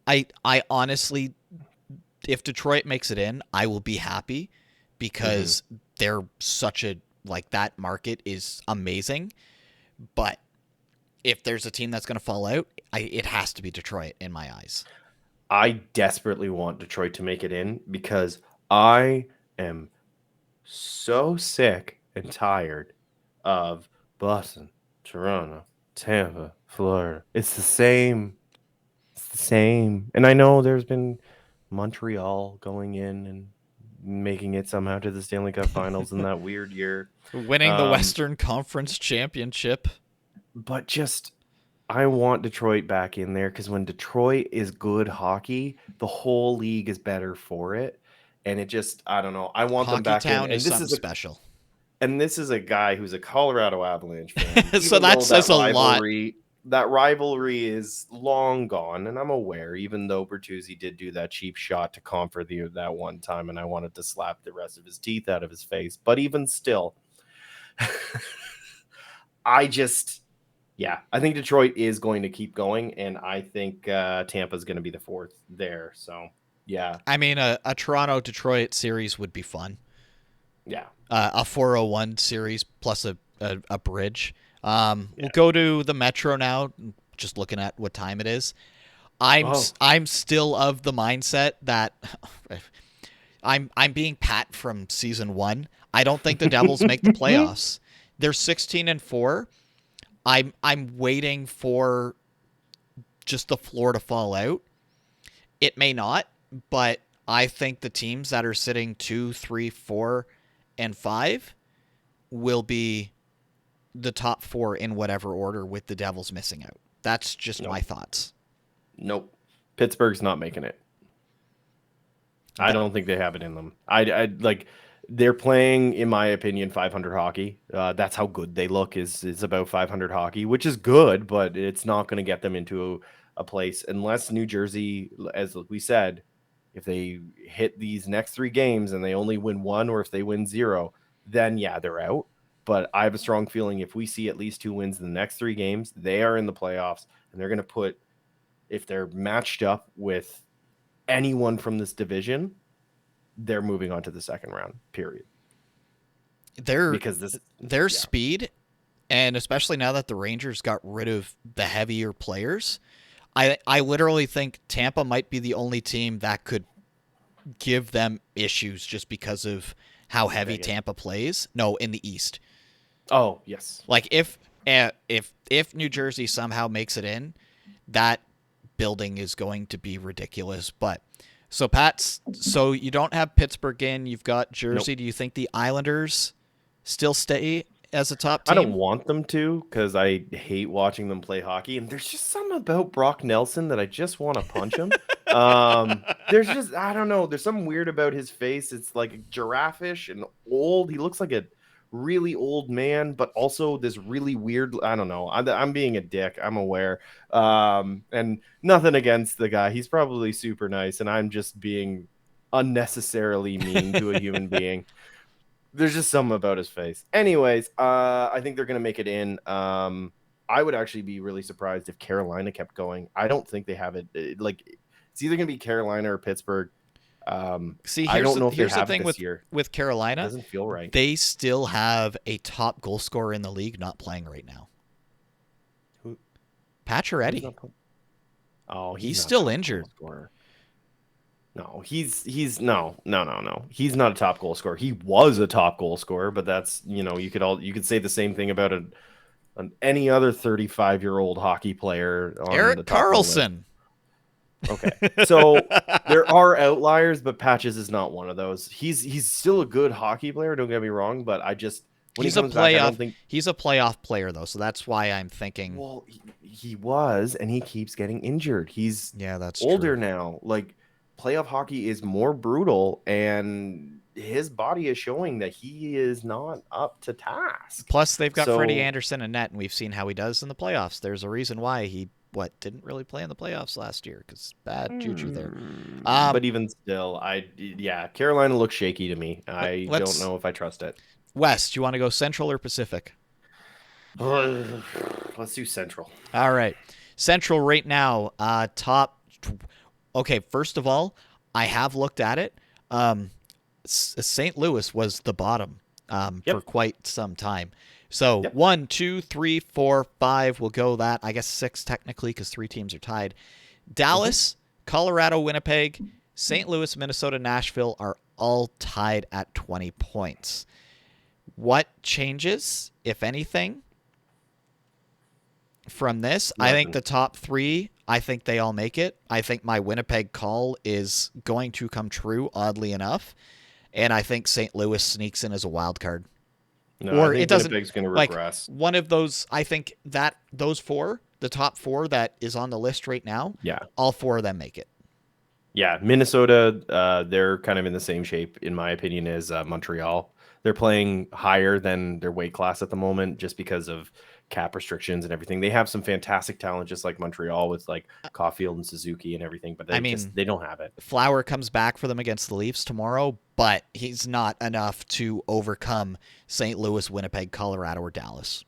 I honestly, if Detroit makes it in, I will be happy because they're such a, like, that market is amazing. But if there's a team that's going to fall out, it has to be Detroit in my eyes. I desperately want Detroit to make it in because I am so sick and tired of Boston, Toronto, Tampa, Florida. It's the same. It's the same. And I know there's been Montreal going in and making it somehow to the Stanley Cup Finals in that weird year. Winning the Western Conference Championship. But just, I want Detroit back in there because when Detroit is good hockey, the whole league is better for it. And it just, I don't know. I want them back in. Hockey Town is something special. And this is a guy who's a Colorado Avalanche fan. So that says a lot. That rivalry is long gone, and I'm aware, even though Bertuzzi did do that cheap shot to Comfort that one time, and I wanted to slap the rest of his teeth out of his face. But even still, I think Detroit is going to keep going, and I think Tampa's going to be the fourth there. So, yeah. I mean, a Toronto-Detroit series would be fun. Yeah. A 401 series plus a bridge. We'll go to the Metro now, just looking at what time it is. I'm still of the mindset that I'm being Pat from season 1. I don't think the Devils make the playoffs. They're 16-4. I'm waiting for just the floor to fall out. It may not, but I think the teams that are sitting 2, 3, 4, and 5 will be the top 4 in whatever order with the Devils missing out. That's just my thoughts. Nope. Pittsburgh's not making it. I don't think they have it in them. I like they're playing, in my opinion, 500 hockey. That's how good they look is about 500 hockey, which is good, but it's not going to get them into a place unless New Jersey, as we said, if they hit these next 3 games and they only win 1 or if they win 0, then yeah, they're out. But I have a strong feeling if we see at least 2 wins in the next 3 games, they are in the playoffs, and they're going to put, if they're matched up with anyone from this division, they're moving on to the second round, period. Their speed, and especially now that the Rangers got rid of the heavier players, I literally think Tampa might be the only team that could give them issues just because of how heavy Vegas. Tampa plays. No, in the East. Oh, yes. Like if New Jersey somehow makes it in, that building is going to be ridiculous. But so so you don't have Pittsburgh in, you've got Jersey. Nope. Do you think the Islanders still stay as a top team? I don't want them to because I hate watching them play hockey. And there's just something about Brock Nelson that I just want to punch him. There's just, I don't know. There's something weird about his face. It's like giraffe-ish and old. He looks like a really old man, but also this really weird, I don't know. I'm being a dick. I'm aware. And nothing against the guy. He's probably super nice. And I'm just being unnecessarily mean to a human being. There's just something about his face. Anyways, I think they're going to make it in. I would actually be really surprised if Carolina kept going. I don't think they have it. Like, it's either going to be Carolina or Pittsburgh. See, I don't know if here's they have the thing it this year. with Carolina. It doesn't feel right. They still have a top goal scorer in the league not playing right now. Who? Pacioretty. Oh, he's not a still top injured. goal scorer. No, he's no. He's not a top goal scorer. He was a top goal scorer, but that's, you could say the same thing about any other 35-year-old hockey player on Erik the top Karlsson. Okay. So there are outliers, but Patches is not one of those. He's still a good hockey player, don't get me wrong, but I just He's a playoff player though, so that's why I'm thinking. Well, he was, and he keeps getting injured. He's that's older true. now. Like, playoff hockey is more brutal, and his body is showing that he is not up to task. Plus, they've got Freddie Anderson in net, and we've seen how he does in the playoffs. There's a reason why he didn't really play in the playoffs last year because bad juju there. But even still, Carolina looks shaky to me. I don't know if I trust it. West, you want to go Central or Pacific? Let's do Central. All right, Central right now. Top. Okay, first of all, I have looked at it. St. Louis was the bottom for quite some time. So 1, 2, 3, 4, 5. We'll go that. I guess 6 technically because 3 teams are tied. Dallas, Colorado, Winnipeg, St. Louis, Minnesota, Nashville are all tied at 20 points. What changes, if anything, from this? Nothing. I think the top 3, I think they all make it. I think my Winnipeg call is going to come true, oddly enough. And I think St. Louis sneaks in as a wild card. No, or I think Winnipeg's going to regress. One of those, I think that those 4, the top 4 that is on the list right now, all 4 of them make it. Yeah, Minnesota, they're kind of in the same shape, in my opinion, as Montreal. They're playing higher than their weight class at the moment just because of cap restrictions and everything. They have some fantastic talent, just like Montreal with like Caulfield and Suzuki and everything, but they don't have it. Flower comes back for them against the Leafs tomorrow, but he's not enough to overcome St. Louis, Winnipeg, Colorado, or Dallas.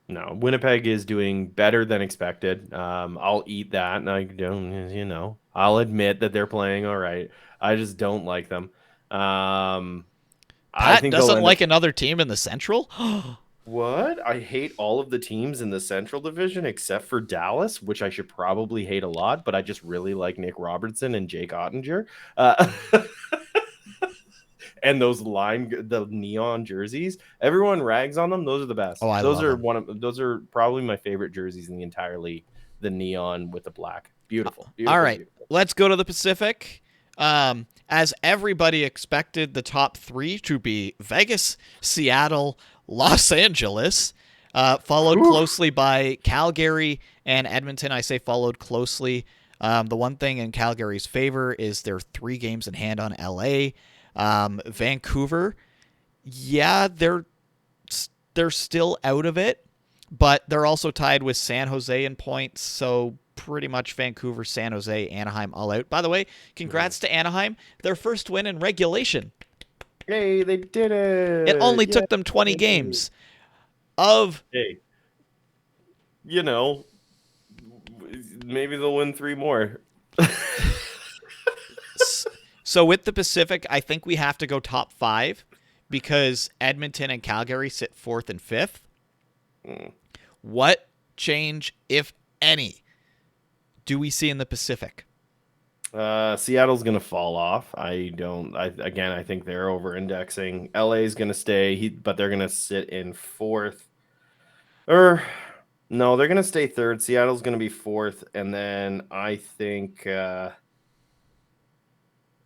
No, Winnipeg is doing better than expected. I'll eat that, and I don't, I'll admit that they're playing all right. I just don't like them. I think doesn't like another team in the Central. What? I hate all of the teams in the Central Division except for Dallas, which I should probably hate a lot, but I just really like Nick Robertson and Jake Ottinger. And the neon jerseys. Everyone rags on them. Those are the best. Oh, those are probably my favorite jerseys in the entire league. The neon with the black. Beautiful. All right. Beautiful. Let's go to the Pacific. As everybody expected the top 3 to be Vegas, Seattle, Los Angeles, followed closely by Calgary and Edmonton. I say followed closely. The one thing in Calgary's favor is they're 3 games in hand on LA. Vancouver, they're still out of it, but they're also tied with San Jose in points, so pretty much Vancouver, San Jose, Anaheim all out. By the way, congrats to Anaheim, their first win in regulation. Hey, they did it. It only took them 20 games Hey, maybe they'll win 3 more. So with the Pacific, I think we have to go top 5 because Edmonton and Calgary sit 4th and 5th. What change, if any, do we see in the Pacific? Seattle's gonna fall off. I think they're over-indexing. LA's gonna stay, but they're gonna sit in fourth. Or no, they're gonna stay third. Seattle's gonna be fourth, and then I think I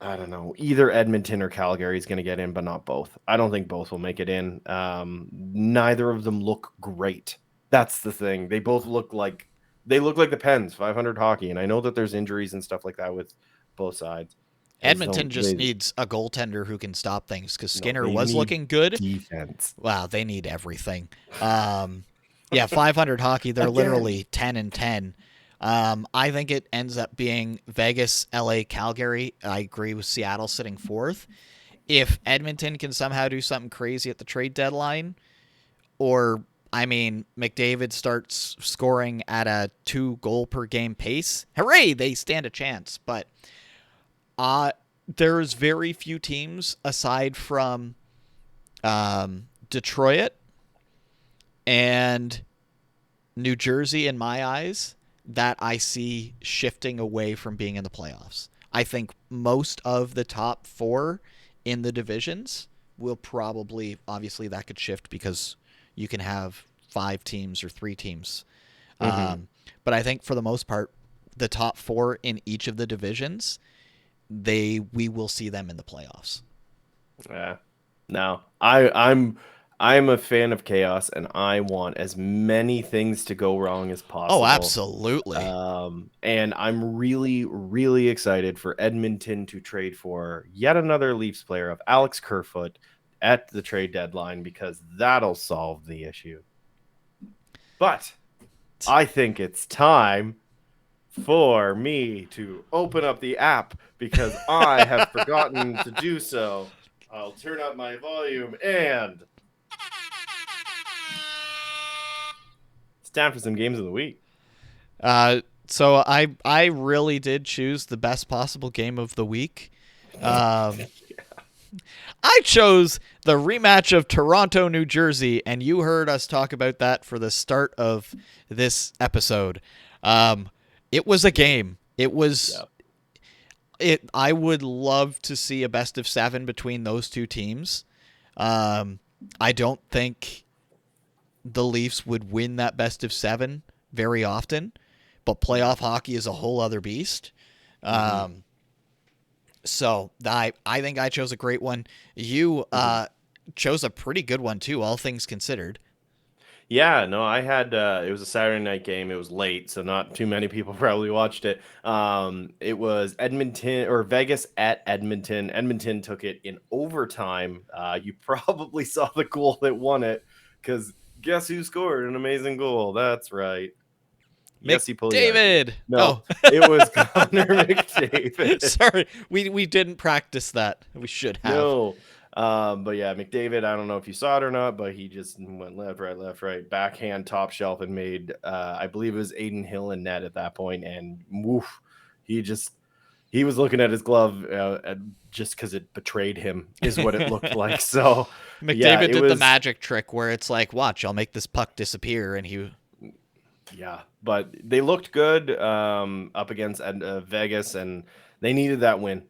don't know. Either Edmonton or Calgary is gonna get in, but not both. I don't think both will make it in. Neither of them look great. That's the thing. They both look like the Pens, 500 hockey, and I know that there's injuries and stuff like that with both sides. Edmonton just needs a goaltender who can stop things because Skinner was looking good. Defense. Wow, they need everything. Yeah, 500 hockey, they're literally 10-10. I think it ends up being Vegas, LA, Calgary. I agree with Seattle sitting fourth. If Edmonton can somehow do something crazy at the trade deadline, or McDavid starts scoring at a 2-goal per game pace, hooray, they stand a chance. But there's very few teams aside from Detroit and New Jersey, in my eyes, that I see shifting away from being in the playoffs. I think most of the top 4 in the divisions will probably, obviously that could shift because you can have 5 teams or 3 teams. But I think for the most part, the top 4 in each of the divisions, we will see them in the playoffs. Yeah. No, I'm a fan of chaos, and I want as many things to go wrong as possible. Oh, absolutely. And I'm really, really excited for Edmonton to trade for yet another Leafs player of Alex Kerfoot at the trade deadline, because that'll solve the issue. But I think it's time for me to open up the app because I have forgotten to do so. I'll turn up my volume and it's time for some games of the week. So I really did choose the best possible game of the week. I chose the rematch of Toronto, New Jersey, and you heard us talk about that for the start of this episode. It was a game. It was. Yeah. I would love to see a best of 7 between those two teams. I don't think the Leafs would win that best of 7 very often, but playoff hockey is a whole other beast. So I think I chose a great one. You chose a pretty good one too, all things considered. Yeah, no, I had it was a Saturday night game. It was late, so not too many people probably watched it. It was Edmonton or Vegas at Edmonton. Edmonton took it in overtime. You probably saw the goal that won it, because guess who scored an amazing goal? That's right. McDavid. No, it was Connor McDavid. Sorry, we didn't practice that. We should have. No. But yeah, McDavid, I don't know if you saw it or not, but he just went left, right, backhand, top shelf, and made, I believe it was Aiden Hill in net at that point, and woof, he was looking at his glove just because it betrayed him, is what it looked like. So McDavid did the magic trick where it's like, watch, I'll make this puck disappear, and he. Yeah, but they looked good up against Vegas, and they needed that win.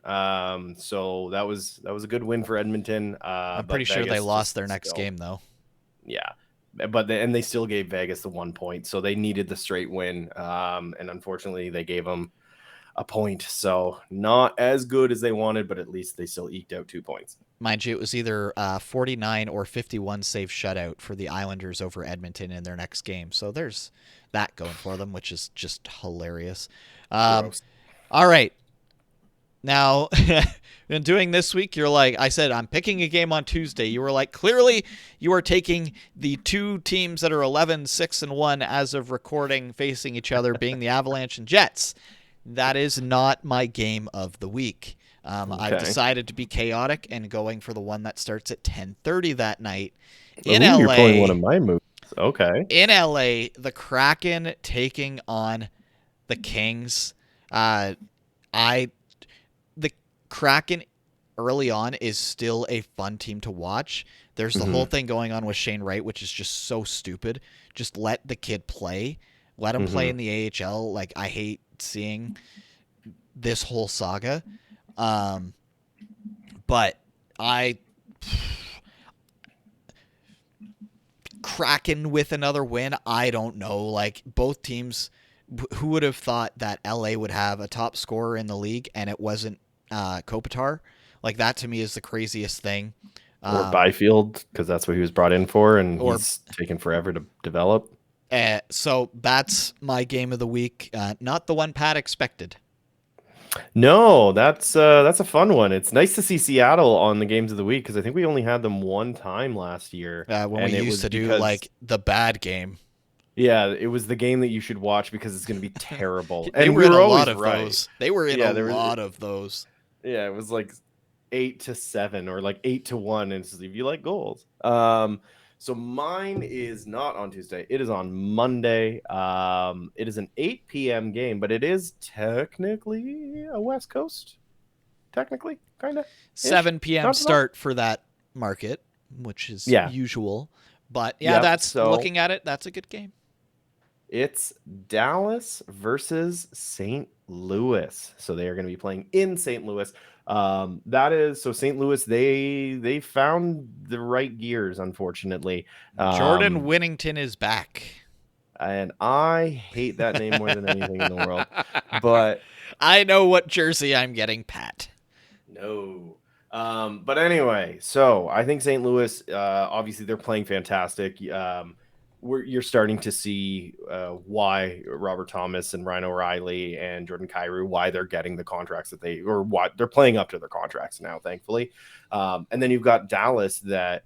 So that was a good win for Edmonton. I'm pretty sure they lost their next game, though. Yeah, but they still gave Vegas the 1 point, so they needed the straight win. And unfortunately, they gave them a point, so not as good as they wanted, but at least they still eked out 2 points. Mind you, it was either 49 or 51 save shutout for the Islanders over Edmonton in their next game. So there's that going for them, which is just hilarious. All right. Now, in doing this week, you're like, I said, I'm picking a game on Tuesday. You were like, clearly you are taking the 2 teams that are 11-6-1 as of recording facing each other, being the Avalanche and Jets. That is not my game of the week. I've decided to be chaotic and going for the one that starts at 10:30 that night in LA. You're pulling one of my moves. Okay. In LA, the Kraken taking on the Kings. The Kraken early on is still a fun team to watch. There's the whole thing going on with Shane Wright, which is just so stupid. Just let the kid play. Let him play in the AHL. Like, I hate seeing this whole saga. But Kraken with another win, I don't know. Like, both teams, who would have thought that LA would have a top scorer in the league and it wasn't Kopitar? Like, that to me is the craziest thing. Or Byfield, because that's what he was brought in for, and he's taken forever to develop. So that's my game of the week. Not the one Pat expected. No, that's a fun one. It's nice to see Seattle on the games of the week, because I think we only had them one time last year. When we used to do like the bad game. Yeah, it was the game that you should watch because it's going to be terrible. They and were we in were a always lot of right. those. They were in a lot of those. Yeah, it was like 8-7 or like 8-1, and it's if you like goals. So mine is not on Tuesday. It is on Monday. It is an 8 p.m. game, but it is technically a West Coast. Technically, kind of. 7 p.m. start for that market, which is usual. But that's looking at it. That's a good game. It's Dallas versus St. Louis. So they are going to be playing in St. Louis. St. Louis, they found the right gears, unfortunately. Jordan Winnington is back. And I hate that name more than anything in the world. But I know what jersey I'm getting, Pat. No. But anyway, so I think St. Louis, obviously they're playing fantastic. You're starting to see why Robert Thomas and Ryan O'Reilly and Jordan Kyrou, why they're getting the contracts that why they're playing up to their contracts now, thankfully. And then you've got Dallas that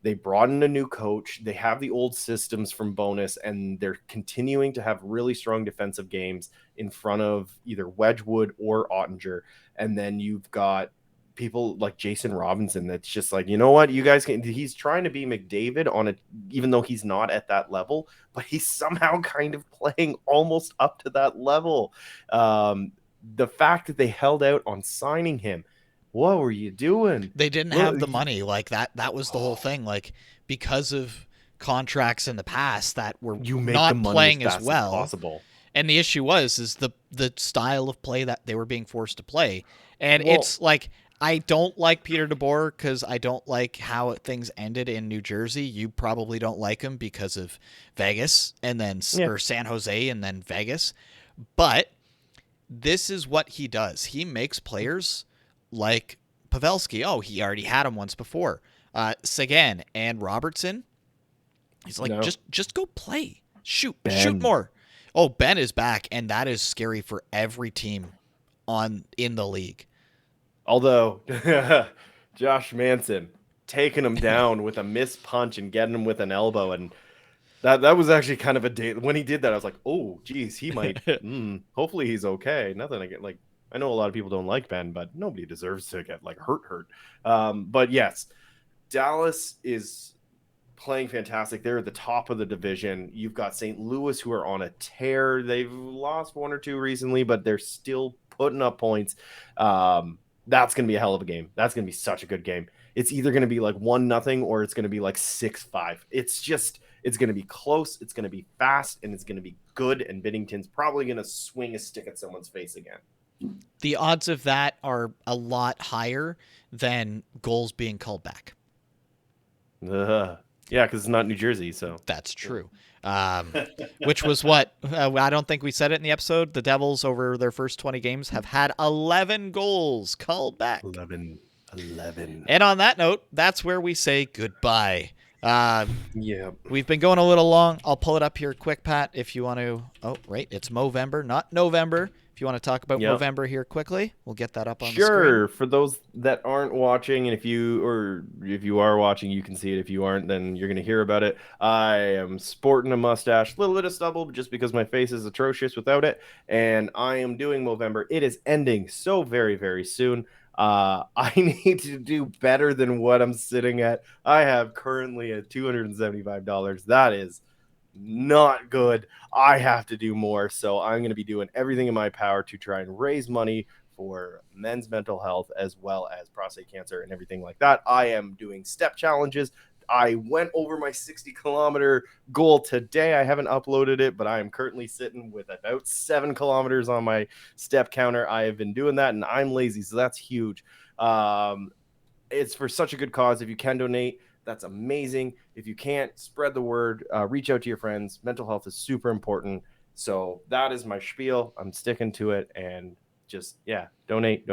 they brought in a new coach. They have the old systems from Bonus, and they're continuing to have really strong defensive games in front of either Wedgwood or Ottinger. And then you've got people like Jason Robinson that's just like, you know what, you guys can. He's trying to be McDavid even though he's not at that level, but he's somehow kind of playing almost up to that level. The fact that they held out on signing him, what were you doing? They didn't have the money. Like that was the whole thing. Like, because of contracts in the past that were not playing as well. Possible. And the issue is the style of play that they were being forced to play. And it's like, I don't like Peter DeBoer because I don't like how things ended in New Jersey. You probably don't like him because of Vegas and then or San Jose and then Vegas. But this is what he does. He makes players like Pavelski. Oh, he already had him once before. Sagan and Robertson. He's like, just go play. Shoot more. Oh, Ben is back, and that is scary for every team in the league. Although Josh Manson taking him down with a missed punch and getting him with an elbow, and that was actually kind of a day when he did that. I was like, oh, geez, he might. Hopefully he's okay. Nothing again. Like, I know a lot of people don't like Ben, but nobody deserves to get like hurt. But yes, Dallas is playing fantastic. They're at the top of the division. You've got St. Louis, who are on a tear. They've lost one or two recently, but they're still putting up points. That's going to be a hell of a game. That's going to be such a good game. It's either going to be like 1-0 or it's going to be like 6-5. It's going to be close. It's going to be fast, and it's going to be good. And Binnington's probably going to swing a stick at someone's face again. The odds of that are a lot higher than goals being called back. Yeah, because it's not New Jersey, so. That's true. Which was what? I don't think we said it in the episode. The Devils, over their first 20 games, have had 11 goals called back. 11. And on that note, that's where we say goodbye. Yeah. We've been going a little long. I'll pull it up here quick, Pat, if you want to. Oh, right. It's Movember, not November. If you want to talk about Movember here quickly, we'll get that up on the screen. Sure. For those that aren't watching, and if you are watching, you can see it. If you aren't, then you're going to hear about it. I am sporting a mustache, a little bit of stubble, just because my face is atrocious without it. And I am doing Movember. It is ending so very, very soon. I need to do better than what I'm sitting at. I have currently at $275. That is not good. I have to do more. So I'm going to be doing everything in my power to try and raise money for men's mental health, as well as prostate cancer and everything like that. I am doing step challenges. I went over my 60-kilometer goal today. I haven't uploaded it, but I am currently sitting with about 7 kilometers on my step counter. I have been doing that, and I'm lazy, so that's huge. It's for such a good cause. If you can donate, that's amazing. If you can't, spread the word. Reach out to your friends. Mental health is super important. So that is my spiel. I'm sticking to it, and just, yeah, donate.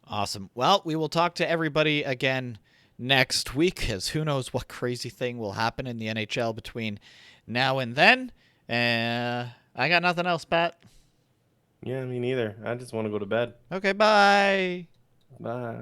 Awesome. Well, we will talk to everybody again next week, because who knows what crazy thing will happen in the NHL between now and then. I got nothing else, Pat. Yeah, me neither. I just want to go to bed. Okay, bye. Bye.